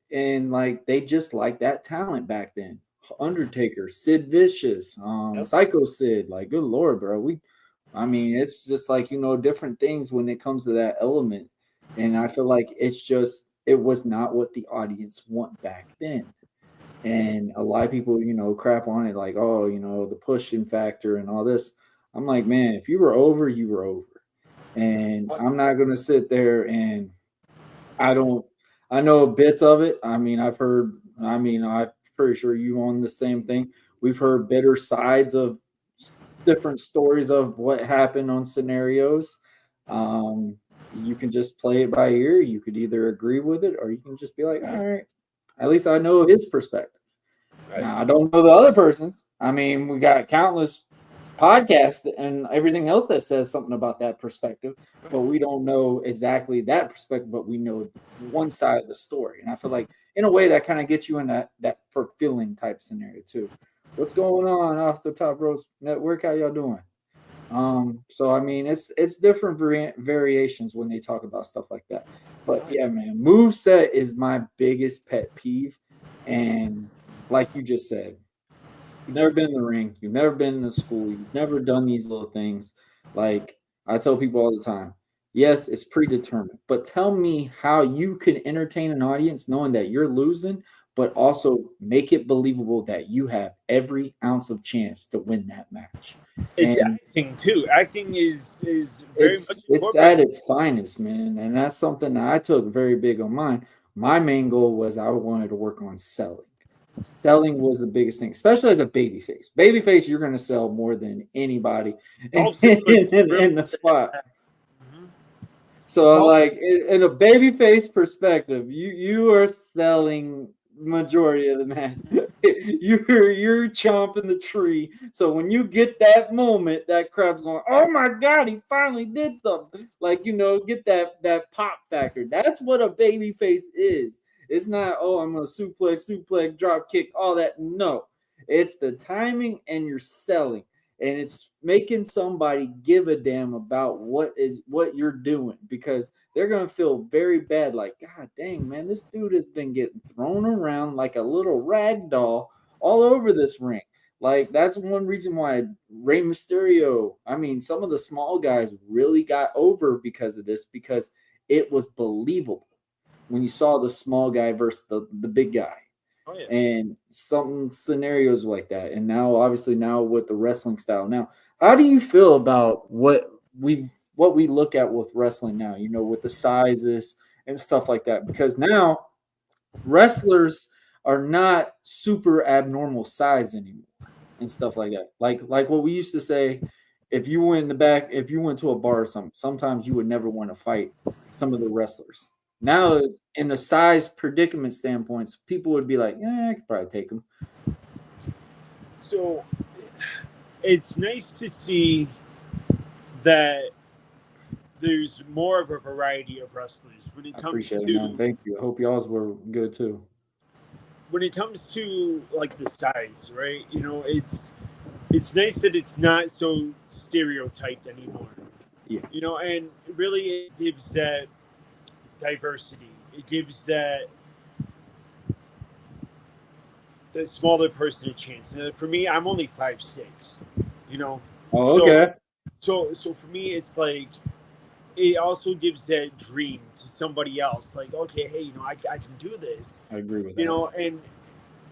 S2: And like they just like that talent back then. Undertaker, Sid Vicious, Psycho Sid, like good lord, bro. It's just like different things when it comes to that element, and I feel like it was not what the audience want back then. And a lot of people, crap on it like, oh, the pushing factor and all this. I'm like, man, if you were over, you were over. And I'm not going to sit there and I know bits of it. I'm pretty sure you on the same thing. We've heard bitter sides of different stories of what happened on scenarios. You can just play it by ear. You could either agree with it or you can just be like, all right, at least I know his perspective. Right. Now, I don't know the other person's. We got countless podcasts and everything else that says something about that perspective, but we don't know exactly that perspective, but we know one side of the story. And I feel like, in a way, that kind of gets you in that fulfilling type scenario, too. What's going on off the Top Ropes Network? How y'all doing? It's different variations when they talk about stuff like that. But yeah, man, moveset is my biggest pet peeve. And like you just said, you've never been in the ring, you've never been in the school, you've never done these little things. Like I tell people all the time, yes, it's predetermined, but tell me how you can entertain an audience knowing that you're losing, but also make it believable that you have every ounce of chance to win that match.
S3: It's acting too. Acting is very
S2: it's at its finest, man. And that's something that I took very big on mine. My main goal was I wanted to work on selling. Selling was the biggest thing, especially as a babyface. Babyface, you're going to sell more than anybody in the spot. Mm-hmm. So, like, in a babyface perspective, you are selling majority of the match. You're chomping the tree. So when you get that moment, that crowd's going, "Oh my God, he finally did something!" Like get that pop factor. That's what a babyface is. It's not, oh, I'm gonna suplex, drop kick, all that. No, it's the timing and you're selling, and it's making somebody give a damn about what you're doing, because they're gonna feel very bad. Like, God dang, man, this dude has been getting thrown around like a little rag doll all over this ring. Like, that's one reason why Rey Mysterio, some of the small guys really got over because of this, because it was believable when you saw the small guy versus the big guy. Oh, yeah. And some scenarios like that. And now, obviously, with the wrestling style. Now, how do you feel about what we look at with wrestling now, with the sizes and stuff like that? Because now wrestlers are not super abnormal size anymore and stuff like that. Like what we used to say, if you went to a bar or something, sometimes you would never want to fight some of the wrestlers. Now, in the size predicament standpoints, people would be like, I could probably take them.
S3: So it's nice to see that there's more of a variety of wrestlers when it comes to.
S2: Man. Thank you. I hope y'all's were good too.
S3: When it comes to like the size, right? It's nice that it's not so stereotyped anymore.
S2: Yeah.
S3: And really it gives that diversity. It gives that the smaller person a chance. For me, I'm only 5'6",
S2: Oh, okay.
S3: So for me, it's like it also gives that dream to somebody else. Like, okay, hey, I can do this.
S2: I agree with that.
S3: And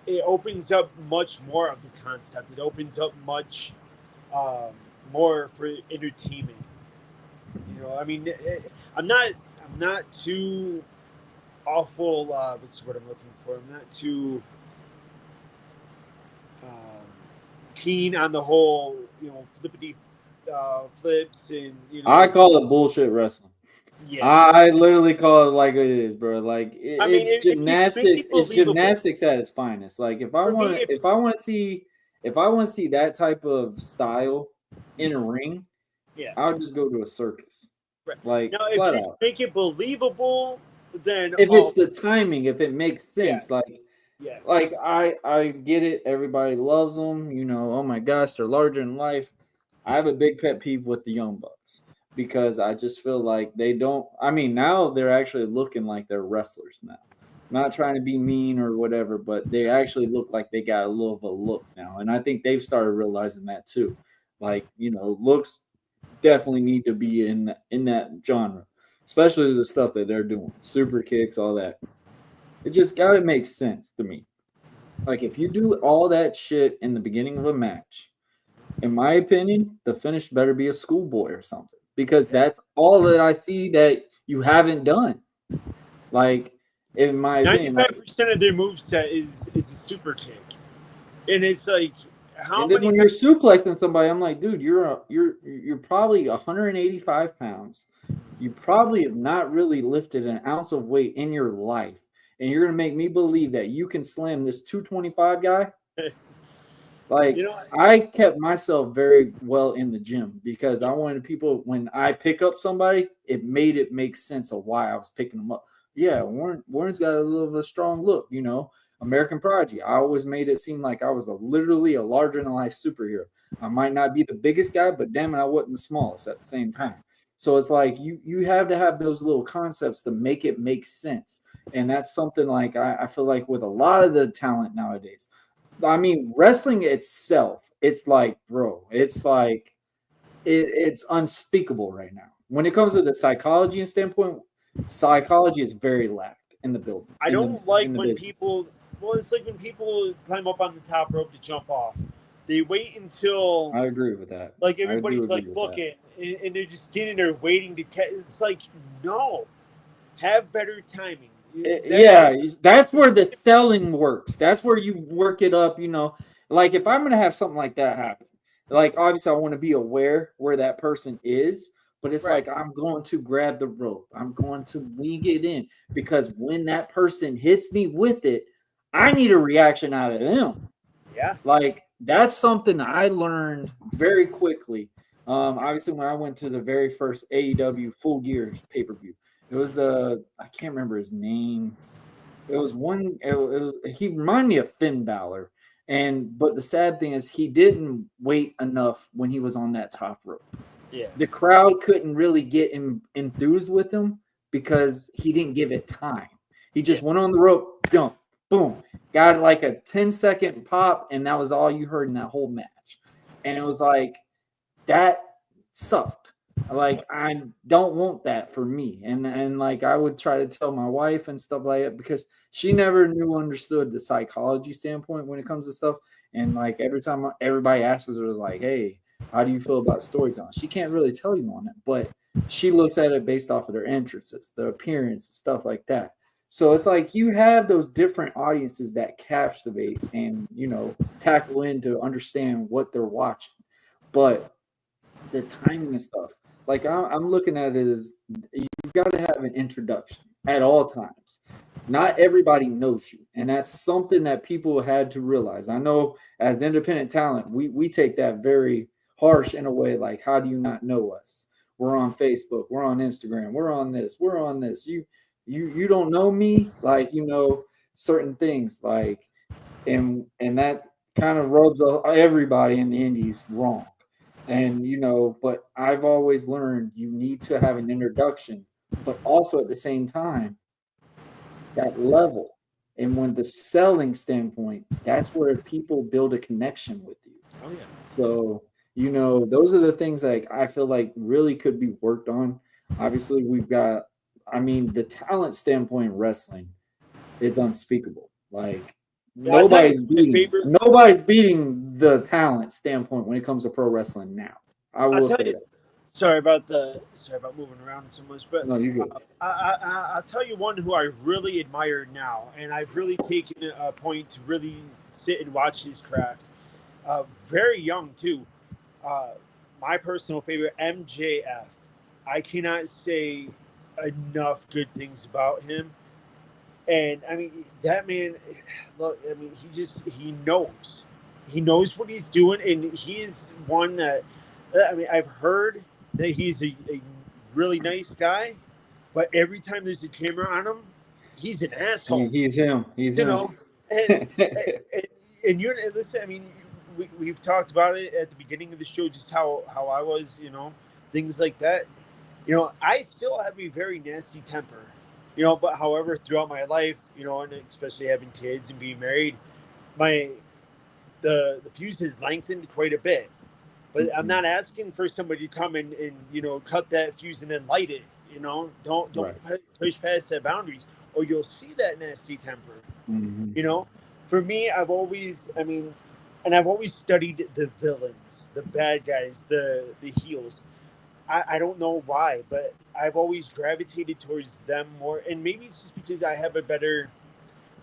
S3: it opens up much more of the concept. It opens up much more for entertainment. I'm not too awful. What's the word I'm looking for? I'm not too keen on the whole, flippity flips and.
S2: I call it bullshit wrestling. Yeah, I literally call it like it is, bro. Like it's gymnastics. It's gymnastics at its finest. Like if I want to see that type of style in a ring, I'll just go to a circus.
S3: Right.
S2: Like
S3: now, if they make it believable, then
S2: if it's the timing, if it makes sense, like
S3: Yeah.
S2: Like I get it. Everybody loves them. You know, oh my gosh, they're larger in life. I have a big pet peeve with the Young Bucks because I just feel like they don't. I mean, now they're actually looking like they're wrestlers now. Not trying to be mean or whatever, but they actually look like they got a little of a look now, and I think they've started realizing that too. Like, you know, looks definitely need to be in that genre, especially the stuff that they're doing, super kicks, all that. It just got to make sense to me. Like, if you do all that shit in the beginning of a match, in my opinion, the finish better be a schoolboy or something, because that's all that I see that you haven't done. Like, in my opinion,
S3: 95% of their moveset is a super kick. And it's like, how
S2: and then
S3: many
S2: when you're suplexing somebody, I'm like, dude, you're probably 185 pounds. You probably have not really lifted an ounce of weight in your life, and you're gonna make me believe that you can slam this 225 guy. Like,
S3: you know,
S2: I kept myself very well in the gym because I wanted people, when I pick up somebody, it made it make sense of why I was picking them up. Yeah, Warren's got a little of a strong look, you know. American Prodigy. I always made it seem like I was literally a larger than life superhero. I might not be the biggest guy, but damn it, I wasn't the smallest at the same time. So it's like you have to have those little concepts to make it make sense. And that's something like I feel like with a lot of the talent nowadays. I mean, wrestling itself, it's like, bro, it's like it's unspeakable right now. When it comes to the psychology and standpoint, psychology is very lacked in the building.
S3: I don't like when
S2: business.
S3: people. Well, it's like when people climb up on the top rope to jump off. They wait until
S2: I agree with that.
S3: like everybody's like looking, and they're just standing there waiting to catch. It's like, no, have better timing.
S2: That's where the selling works. That's where you work it up. You know, like if I'm gonna have something like that happen, like obviously I want to be aware where that person is. But it's
S3: Right.
S2: like I'm going to grab the rope. I'm going to wing it in because when that person hits me with it, I need a reaction out of them.
S3: Yeah.
S2: Like that's something I learned very quickly. Obviously, when I went to the very first AEW Full Gear pay-per-view, it was I can't remember his name. It was one. He reminded me of Finn Balor, but the sad thing is he didn't wait enough when he was on that top rope.
S3: Yeah.
S2: The crowd couldn't really get enthused with him because he didn't give it time. He just went on the rope, jump, boom, got like a 10-second pop, and that was all you heard in that whole match. And it was like, that sucked. Like, I don't want that for me. And like, I would try to tell my wife and stuff like that because she never understood the psychology standpoint when it comes to stuff. And like, every time everybody asks her, like, hey, how do you feel about storytelling? She can't really tell you on it, but she looks at it based off of their entrances, their appearance, stuff like that. So it's like you have those different audiences that captivate and, you know, tackle in to understand what they're watching. But the timing and stuff, like I'm looking at it as you've got to have an introduction at all times. Not everybody knows you, and that's something that people had to realize. I know as independent talent, we take that very harsh in a way, like, how do you not know us? We're on Facebook, we're on Instagram, we're on this. You don't know me, like, you know, certain things, like, and that kind of rubs everybody in the indies wrong. And you know, but I've always learned you need to have an introduction, but also at the same time that level. And when the selling standpoint, that's where people build a connection with you.
S3: Oh yeah.
S2: So, you know, those are the things like I feel like really could be worked on. Obviously, we've got, I mean, the talent standpoint in wrestling is unspeakable. Like nobody's beating the talent standpoint when it comes to pro wrestling now. I will say that.
S3: Sorry about moving around so much, but
S2: no, you're good.
S3: I'll tell you one who I really admire now, and I've really taken a point to really sit and watch his craft. Very young too. My personal favorite, MJF. I cannot say enough good things about him. And I mean, that man, look, I mean, he knows what he's doing, and he is one that, I mean, I've heard that he's a really nice guy, but every time there's a camera on him, he's an asshole.
S2: He's him.
S3: You know, And you listen. I mean, we've talked about it at the beginning of the show, just how I was, things like that. I still have a very nasty temper, but however, throughout my life, and especially having kids and being married, my the fuse has lengthened quite a bit. But I'm not asking for somebody to come and cut that fuse and then light it. Don't
S2: Right.
S3: push past that boundaries, or you'll see that nasty temper.
S2: Mm-hmm.
S3: For me, I've always studied the villains, the bad guys, the heels. I don't know why, but I've always gravitated towards them more, and maybe it's just because I have a better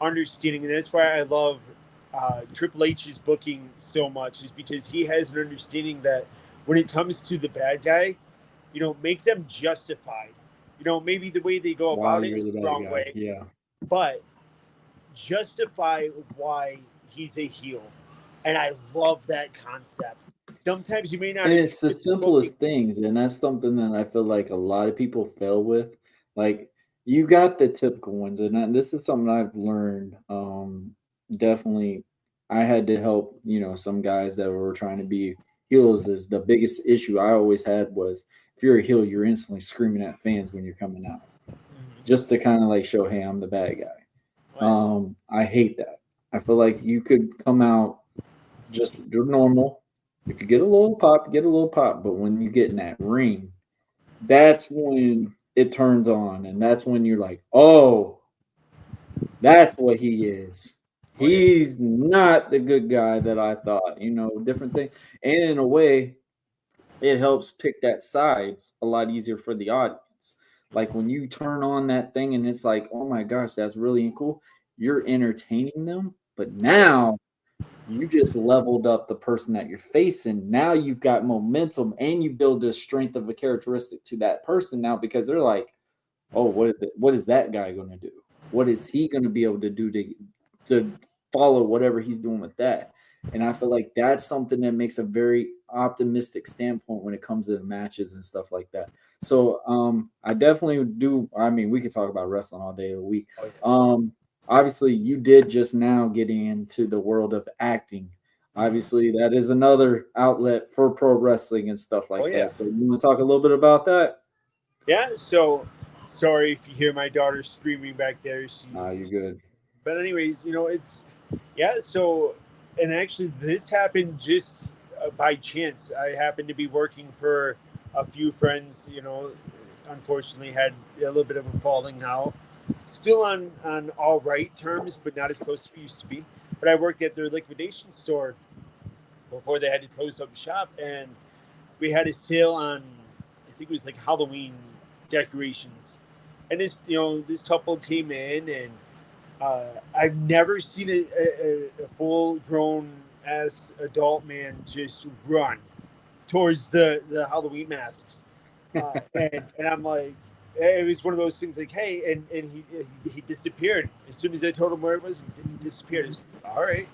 S3: understanding, and that's why I love Triple H's booking so much, is because he has an understanding that when it comes to the bad guy, make them justified. Maybe the way they go
S2: Why
S3: about it
S2: you're
S3: is
S2: the
S3: the
S2: bad
S3: wrong
S2: guy.
S3: way,
S2: Yeah.
S3: but justify why he's a heel. And I love that concept. Sometimes you may not
S2: And
S3: agree
S2: it's the
S3: with the booking.
S2: simplest things, and that's something that I feel like a lot of people fail with. Like you got the typical ones, and this is something I've learned. Definitely, I had to help. Some guys that were trying to be heels. Is the biggest issue I always had was if you're a heel, you're instantly screaming at fans when you're coming out, just to kind of like show, hey, I'm the bad guy. I hate that. I feel like you could come out just normal. If you get a little pop, get a little pop. But when you get in that ring, that's when it turns on, and that's when you're like, oh, that's what he is. He's not the good guy that I thought. Different thing, and in a way, it helps pick that sides a lot easier for the audience. Like when you turn on that thing and it's like, oh my gosh, that's really cool. You're entertaining them, but now you just leveled up the person that you're facing. Now you've got momentum and you build the strength of a characteristic to that person now because they're like, oh, what is that guy going to do? What is he going to be able to do to follow whatever he's doing with that? And I feel like that's something that makes a very optimistic standpoint when it comes to the matches and stuff like that. So I definitely do. I mean, we could talk about wrestling all day a week. Obviously, you did just now getting into the world of acting. Obviously, that is another outlet for pro wrestling and stuff like that. So you want to talk a little bit about that?
S3: Yeah. So sorry if you hear my daughter screaming back there.
S2: You're good.
S3: But anyways, it's So, and actually, this happened just by chance. I happened to be working for a few friends. Unfortunately, had a little bit of a falling out. Still on all right terms, but not as close as we used to be. But I worked at their liquidation store before they had to close up shop, and we had a sale on, I think it was like Halloween decorations. And this couple came in, and I've never seen a full grown ass adult man just run towards the Halloween masks, and I'm like, it was one of those things like, hey, and he disappeared as soon as I told him where it was. He disappeared. It was, all right.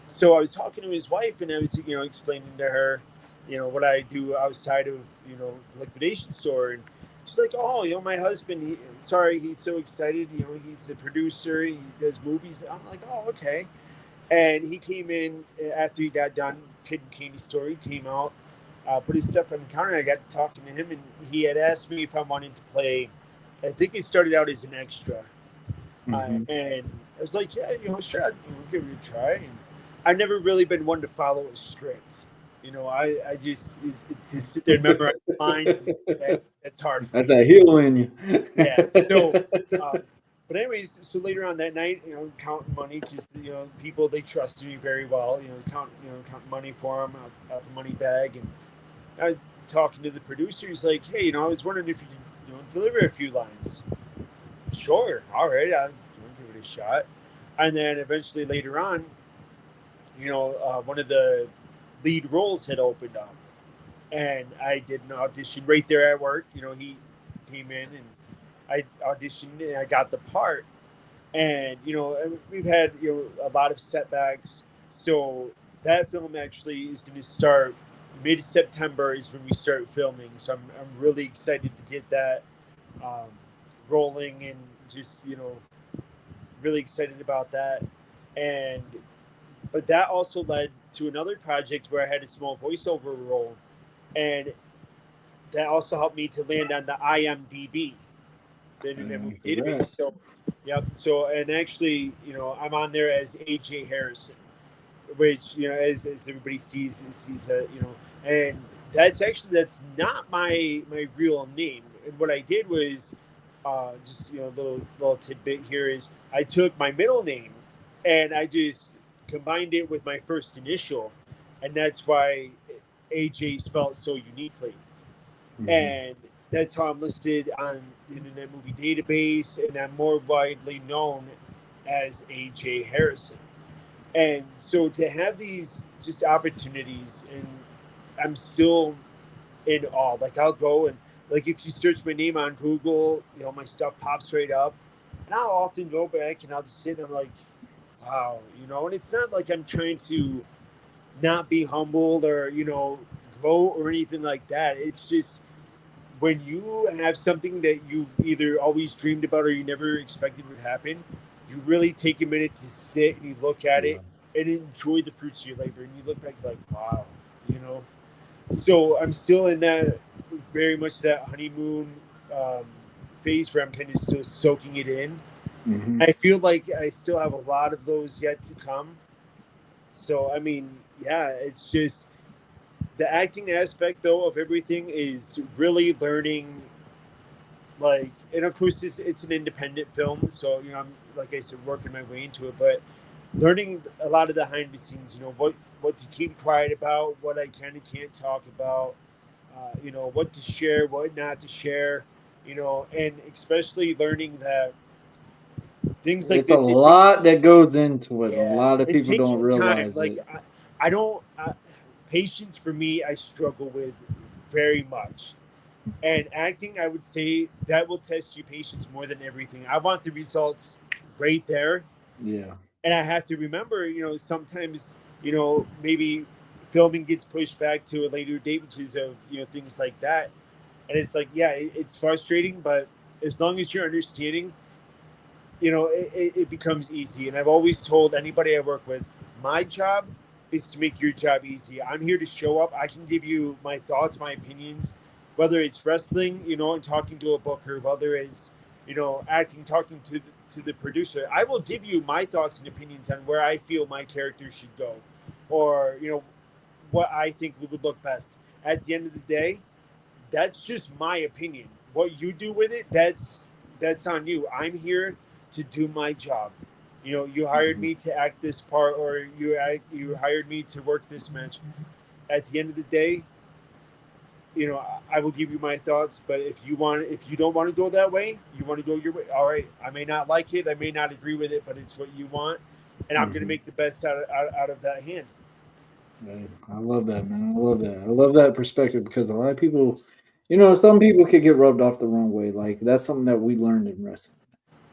S3: So I was talking to his wife, and I was explaining to her, what I do outside of the liquidation store, and she's like, oh, my husband. He's so excited. He's a producer. He does movies. I'm like, oh, okay. And he came in after he got done Kid and Candy Store. He came out, put his stuff on the counter. I got to talking to him, and he had asked me if I wanted to play. I think he started out as an extra, and I was like, yeah, sure, I'll give it a try. And I've never really been one to follow a script. I just to sit there and memorize lines. That's hard.
S2: That's that heel in you.
S3: Yeah. So, but anyways, so later on that night, counting money, just people, they trusted me very well. Counting money for them out the money bag, and I talking to the producer. He's like, hey, I was wondering if you could deliver a few lines. Sure, all right, I'll give it a shot. And then eventually later on, one of the lead roles had opened up, and I did an audition right there at work. He came in, and I auditioned, and I got the part. And we've had a lot of setbacks. So that film actually is going to start mid-September is when we start filming. So I'm really excited to get that rolling, and just really excited about that. But that also led to another project where I had a small voiceover role, and that also helped me to land on the IMDb, the Internet Movie Database. So, yep. So, and actually, I'm on there as AJ Harrison, which as everybody sees and that's not my real name. And what I did was, just little tidbit here is I took my middle name, and I just combined it with my first initial, and that's why AJ spelled so uniquely. Mm-hmm. And that's how I'm listed on the Internet Movie Database, and I'm more widely known as AJ Harrison. And so to have these just opportunities, and I'm still in awe. Like, I'll go and, like, if you search my name on Google, my stuff pops right up, and I'll often go back and I'll just sit and I'm like, wow, and it's not like I'm trying to not be humbled or gloat or anything like that. It's just when you have something that you either always dreamed about or you never expected would happen, you really take a minute to sit and you look at it and enjoy the fruits of your labor, and you look back like, wow, So I'm still in that, very much that honeymoon phase where I'm kind of still soaking it in. Mm-hmm. I feel like I still have a lot of those yet to come. So, I mean, yeah, it's just the acting aspect, though, of everything is really learning, like, and of course it's an independent film. So, I'm, like I said, working my way into it, but learning a lot of the behind the scenes, what to keep quiet about, what I can and can't talk about, what to share, what not to share, and especially learning that things like
S2: it's a lot that goes into it.
S3: Yeah,
S2: a lot of people don't realize
S3: time. Like, I don't patience for me, I struggle with very much. And acting, I would say that will test your patience more than everything. I want the results right there.
S2: Yeah.
S3: And I have to remember, sometimes, maybe filming gets pushed back to a later date because of, things like that. And it's like, yeah, it's frustrating, but as long as you're understanding, it becomes easy. And I've always told anybody I work with, my job is to make your job easy. I'm here to show up. I can give you my thoughts, my opinions, whether it's wrestling, and talking to a booker, whether it's, acting, talking to the producer. I will give you my thoughts and opinions on where I feel my character should go, or, what I think would look best. At the end of the day, that's just my opinion. What you do with it, that's on you. I'm here to do my job. You hired me to act this part, or you hired me to work this match. At the end of the day, I will give you my thoughts, but if you don't want to go that way, you want to go your way. All right, I may not like it, I may not agree with it, but it's what you want, and I'm going to make the best out of that hand.
S2: Man, I love that, man. I love that perspective, because a lot of people, some people could get rubbed off the wrong way. Like, that's something that we learned in wrestling.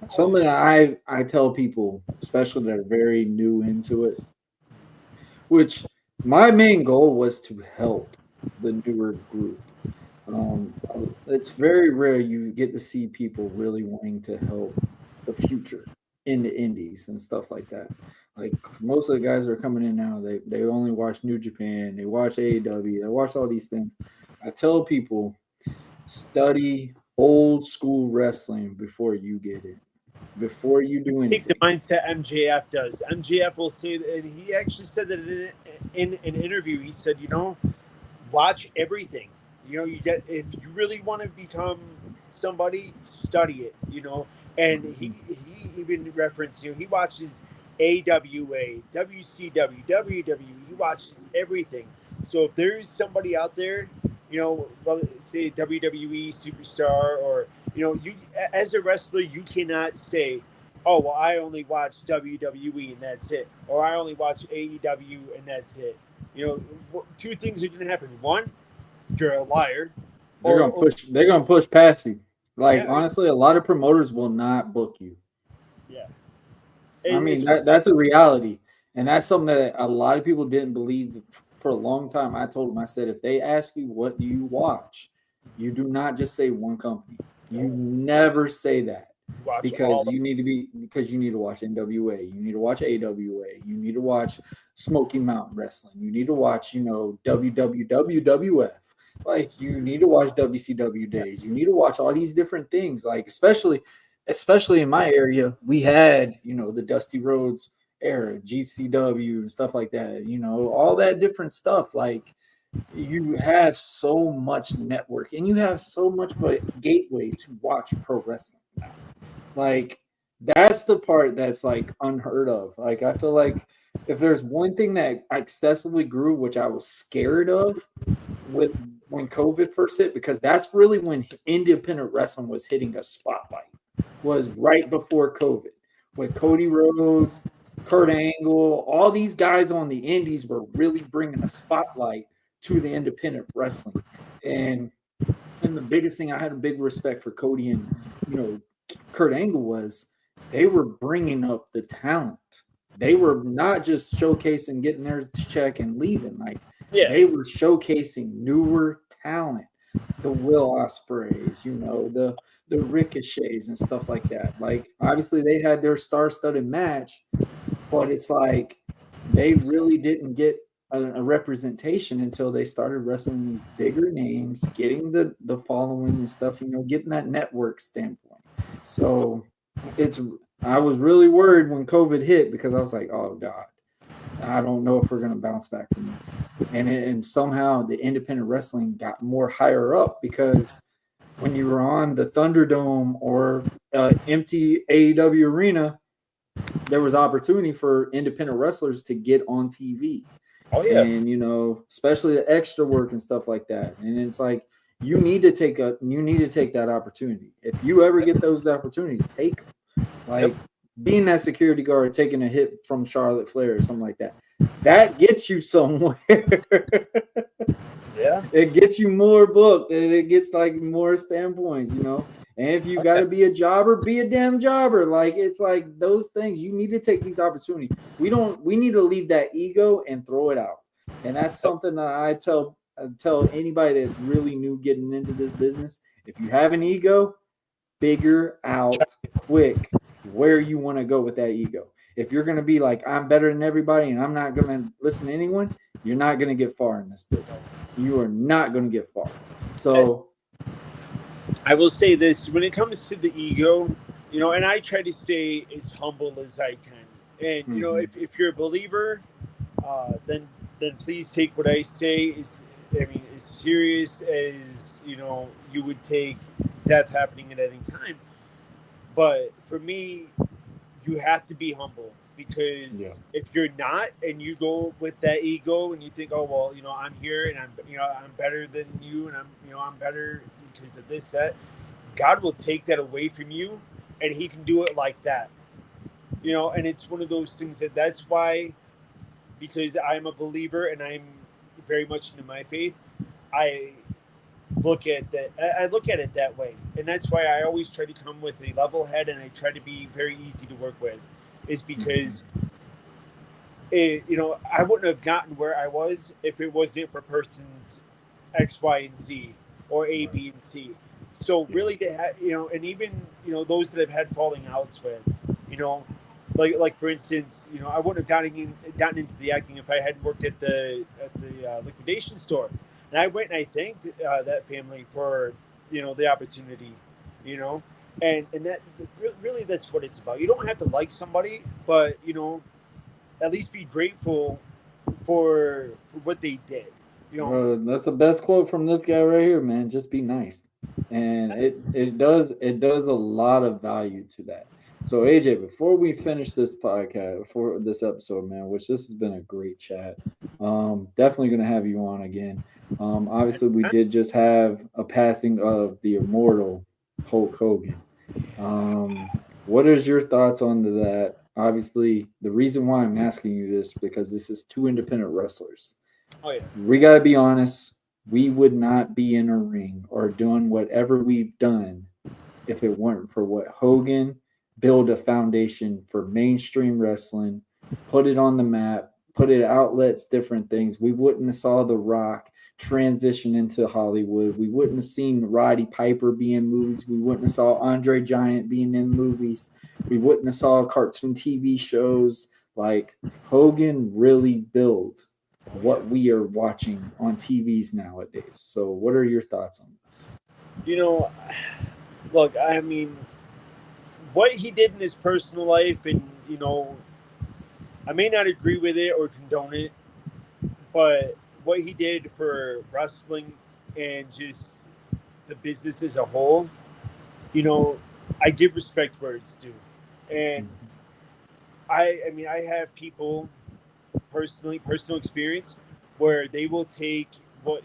S2: Something that I tell people, especially that are very new into it, which my main goal was to help the newer group. It's very rare you get to see people really wanting to help the future in the indies and stuff like that. Like, most of the guys that are coming in now, they only watch New Japan, they watch AEW, they watch all these things. I tell people, study old school wrestling before you get in. Before you do anything.
S3: I think the mindset MJF does. MJF will say, and he actually said that in an interview, he said, watch everything. If you really want to become somebody, study it, And he even referenced, he watches AWA, WCW, WWE. He watches everything. So if there's somebody out there, say WWE superstar, or you as a wrestler, you cannot say, oh, well, I only watch WWE and that's it, or I only watch AEW and that's it. Two things are going to happen. One, you're a liar.
S2: They're gonna push past you. Like, honestly, a lot of promoters will not book you.
S3: Yeah.
S2: I mean, that's a reality, and that's something that a lot of people didn't believe for a long time. I told them, I said, if they ask you what do you watch, you do not just say one company. You never say that. because you need to watch NWA, you need to watch AWA, you need to watch Smoky Mountain Wrestling, you need to watch, WWF. Like, you need to watch WCW days. You need to watch all these different things. Like, especially in my area, we had, the Dusty Rhodes era, GCW and stuff like that. All that different stuff. Like, you have so much network and you have so much of a gateway to watch pro wrestling now. Like, that's the part that's like unheard of. Like, I feel like if there's one thing that excessively grew, which I was scared of when COVID first hit, because that's really when independent wrestling was hitting a spotlight, was right before COVID, with Cody Rhodes, Kurt Angle, all these guys on the indies were really bringing a spotlight to the independent wrestling. And the biggest thing, I had a big respect for Cody and Kurt Angle, was they were bringing up the talent. They were not just showcasing, getting their check and leaving. Like, they were showcasing newer talent, the Will Ospreys, the Ricochets and stuff like that. Like, obviously they had their star-studded match, but it's like they really didn't get a representation until they started wrestling these bigger names, getting the following and stuff, getting that network standpoint. So I was really worried when COVID hit, because I was like, oh God, I don't know if we're going to bounce back from this. And somehow the independent wrestling got more higher up, because when you were on the Thunderdome or empty AEW arena, there was opportunity for independent wrestlers to get on TV.
S3: Oh yeah.
S2: And especially the extra work and stuff like that. And it's like, you need to take that opportunity. If you ever get those opportunities, take them. Like, being that security guard, taking a hit from Charlotte Flair or something like that gets you somewhere.
S3: Yeah.
S2: It gets you more booked, and it gets like more standpoints, And if you got to be a jobber, be a damn jobber. Like, it's like those things. You need to take these opportunities. We need to leave that ego and throw it out. And that's something that I tell anybody that's really new getting into this business. If you have an ego, figure out quick where you want to go with that ego. If you're going to be like, I'm better than everybody and I'm not going to listen to anyone, you're not going to get far in this business. You are not going to get far. So
S3: I will say this, when it comes to the ego, and I try to stay as humble as I can. And, if you're a believer, then please take what I say as serious as, you would take death happening at any time. But for me, you have to be humble, because if you're not, and you go with that ego and you think, oh, well, I'm here and I'm better than you, and I'm better because of this, that, God will take that away from you, and he can do it like that. And it's one of those things that's why, because I'm a believer and I'm very much into my faith, I look at it that way. And that's why I always try to come with a level head, and I try to be very easy to work with, is because I wouldn't have gotten where I was if it wasn't for persons X, Y, and Z, or A, B, and C. So really, to have, and even those that I've had falling outs with, like for instance, I wouldn't have gotten into the acting if I hadn't worked at the liquidation store. And I went and I thanked that family for the opportunity, and that really, that's what it's about. You don't have to like somebody, but at least be grateful for what they did.
S2: That's the best quote from this guy right here, man. Just be nice, and it does a lot of value to that. So AJ, before we finish this podcast, for this episode, man, which this has been a great chat, definitely gonna have you on again. Obviously, we did just have a passing of the immortal Hulk Hogan. What is your thoughts on that? Obviously, the reason why I'm asking you this, because this is two independent wrestlers.
S3: Oh yeah.
S2: We got to be honest. We would not be in a ring or doing whatever we've done if it weren't for what Hogan built a foundation for mainstream wrestling, put it on the map, put it outlets, different things. We wouldn't have saw The Rock. transition into Hollywood. We wouldn't have seen Roddy Piper be in movies. We wouldn't have saw Andre Giant being in movies. We wouldn't have saw cartoon TV shows. Like, Hogan really built what we are watching on TVs nowadays. So what are your thoughts on this?
S3: You know, look, I mean, what he did in his personal life, and, you know, I may not agree with it or condone it, but what he did for wrestling and just the business as a whole, you know, I give respect where it's due. And I mean, I have people personal experience, where they will take what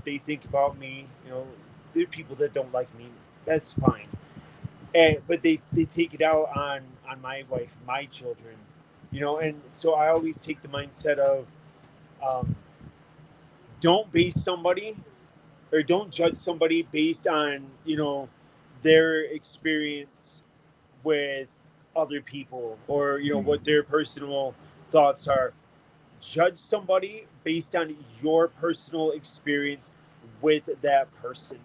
S3: they think about me. You know, there are people that don't like me. That's fine. But they take it out on my wife, my children. You know, and so I always take the mindset of, don't base somebody or don't judge somebody based on, you know, their experience with other people, or, you know, what their personal thoughts are. Judge somebody based on your personal experience with that person.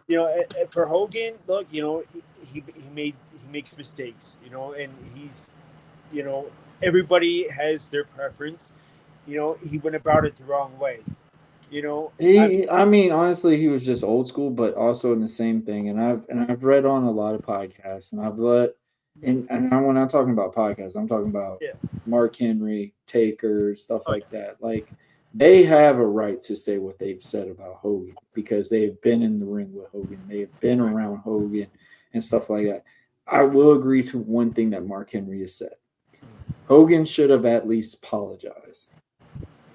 S3: You know, for Hogan, look, you know, he makes mistakes, you know, and he's, you know, everybody has their preference. You know, he went about it the wrong way. You know,
S2: I mean, honestly, he was just old school, but also in the same thing. And I've read on a lot of podcasts, and when I'm talking about podcasts, I'm talking about Mark Henry, Taker, stuff like that. Like, they have a right to say what they've said about Hogan, because they've been in the ring with Hogan, they've been around Hogan, and stuff like that. I will agree to one thing that Mark Henry has said. Hogan should have at least apologized.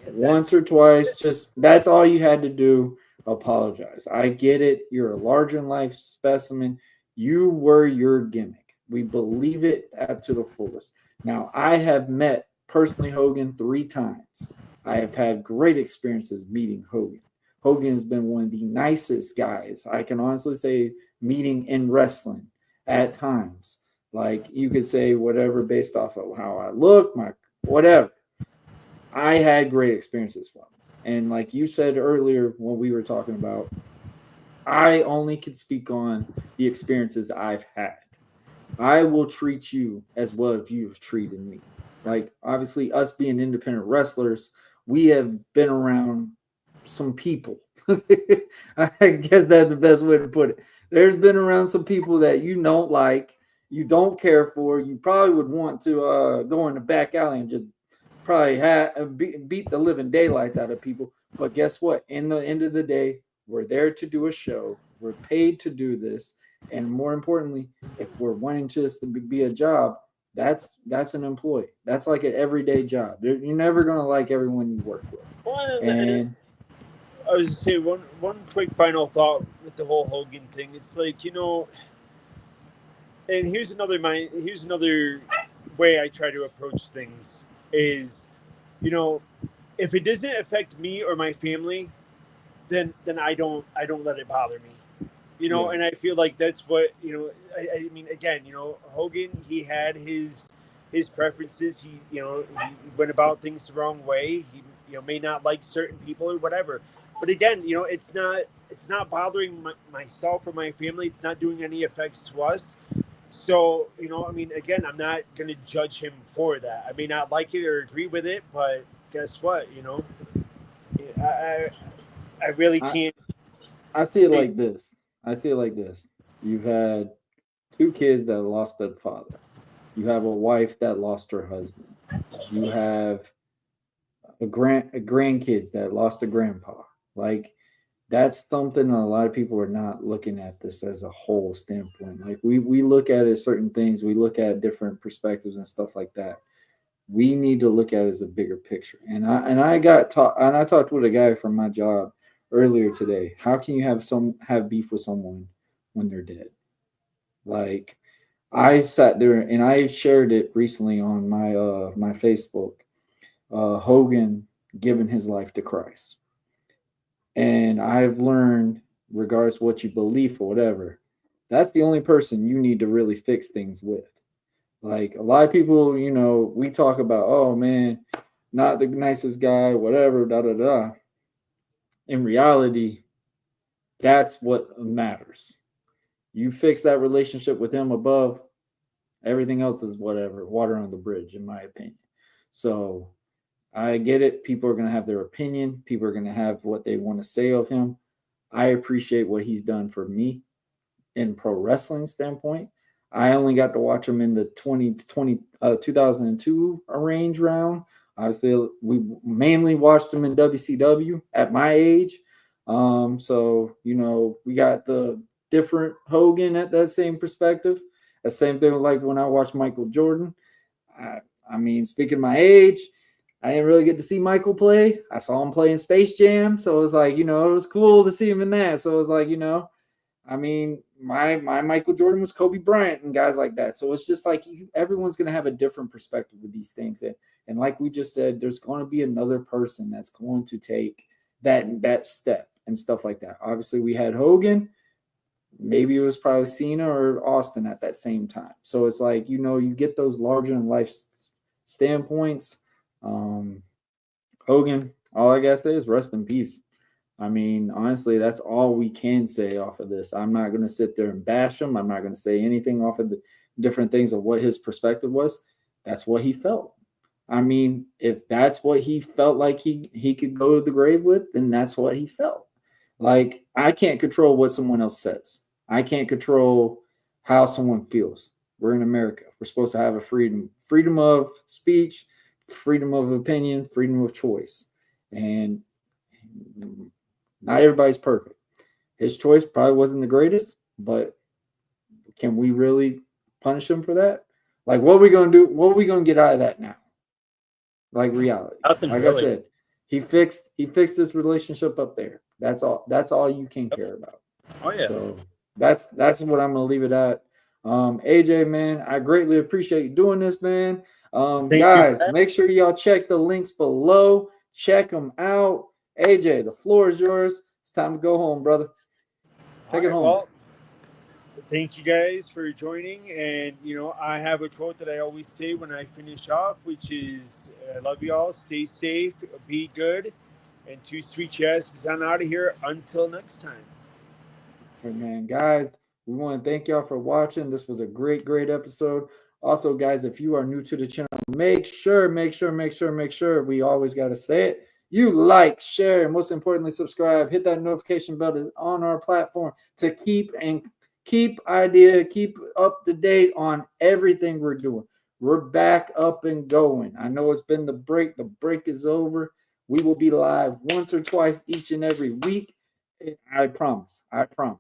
S2: Once or twice, just that's all you had to do. Apologize. I get it. You're a larger than life specimen. You were your gimmick. We believe it to the fullest. Now, I have met personally Hogan 3 times. I have had great experiences meeting Hogan. Hogan has been one of the nicest guys, I can honestly say, meeting in wrestling at times. Like, you could say whatever based off of how I look, my whatever. I had great experiences from him. And like you said earlier when we were talking about, I only can speak on the experiences I've had. I will treat you as well as you've treated me. Like, obviously, us being independent wrestlers, we have been around some people. I guess that's the best way to put it. There's been around some people that you don't like, you don't care for. You probably would want to go in the back alley and just probably beat the living daylights out of people. But guess what? In the end of the day, we're there to do a show. We're paid to do this. And more importantly, if we're wanting to be a job, that's an employee. That's like an everyday job. You're never going to like everyone you work with. And
S3: I was just saying one quick final thought with the whole Hogan thing. It's like, you know, and here's another way I try to approach things is, you know, if it doesn't affect me or my family, then I don't let it bother me, you know. And I feel like that's what, you know, I mean, again, you know, Hogan, he had his preferences. He went about things the wrong way. He, you know, may not like certain people or whatever, but again, you know, it's not bothering myself or my family. It's not doing any effects to us. So, you know, I mean, again, I'm not going to judge him for that. I may not like it or agree with it, but guess what? You know, I really can't.
S2: I feel like this. You've had 2 kids that lost their father. You have a wife that lost her husband. You have a grandkids that lost a grandpa. Like, that's something a lot of people are not looking at this as a whole standpoint. Like, we look at it, certain things, we look at different perspectives and stuff like that. We need to look at it as a bigger picture. And I talked with a guy from my job earlier today. How can you have beef with someone when they're dead? Like, I sat there and I shared it recently on my Facebook. Hogan giving his life to Christ. And I've learned, regardless of what you believe or whatever, that's the only person you need to really fix things with. Like, a lot of people, you know, we talk about, oh man, not the nicest guy, whatever, da da da. in reality, that's what matters. You fix that relationship with him above, everything else is whatever, water on the bridge, in my opinion. So I get it. People are going to have their opinion. People are going to have what they want to say of him. I appreciate what he's done for me in pro wrestling standpoint. I only got to watch him in the 2002 arrange round. Obviously, we mainly watched him in WCW at my age. So, we got the different Hogan at that same perspective. The same thing like when I watched Michael Jordan. I mean, speaking of my age, I didn't really get to see Michael play. I saw him play in Space Jam. So it was like, it was cool to see him in that. So it was like, I mean, my Michael Jordan was Kobe Bryant and guys like that. So it's just like everyone's going to have a different perspective with these things. And like we just said, there's going to be another person that's going to take that step and stuff like that. Obviously, we had Hogan. Maybe it was probably Cena or Austin at that same time. So it's like, you get those larger than life standpoints. Hogan, all I gotta say is rest in peace. I mean, honestly, that's all we can say off of this. I'm not going to sit there and bash him. I'm not going to say anything off of the different things of what his perspective was. That's what he felt. I mean, if that's what he felt like he could go to the grave with, then that's what he felt. Like, I can't control what someone else says. I can't control how someone feels. We're in America. We're supposed to have a freedom of speech, freedom of opinion, freedom of choice. And not everybody's perfect. His choice probably wasn't the greatest, but can we really punish him for that? Like, what are we going to do? What are we going to get out of that now? Like reality.
S3: Nothing
S2: like
S3: really.
S2: I said, he fixed his relationship up there. That's all. That's all you can care about.
S3: Oh yeah.
S2: So that's what I'm going to leave it at. AJ, man, I greatly appreciate you doing this, man. Guys, make sure y'all check the links below. Check them out. AJ, the floor is yours. It's time to go home, brother. Take it home.
S3: Well, thank you guys for joining. And, I have a quote that I always say when I finish off, which is, I love you all. Stay safe. Be good. And 2 Sweet Yeses on out of here. Until next time.
S2: Hey, man, guys, we want to thank y'all for watching. This was a great episode. Also, guys, if you are new to the channel, make sure, we always got to say it. You like, share, and most importantly, subscribe. Hit that notification bell on our platform to keep up to date on everything we're doing. We're back up and going. I know it's been the break. The break is over. We will be live once or twice each and every week. I promise.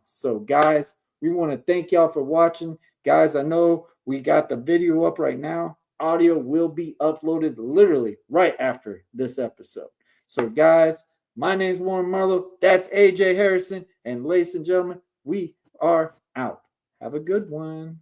S2: So, guys, we want to thank y'all for watching. Guys, I know we got the video up right now. Audio will be uploaded literally right after this episode. So, guys, my name's Warren Marlowe. That's AJ Harrison. And ladies and gentlemen, we are out. Have a good one.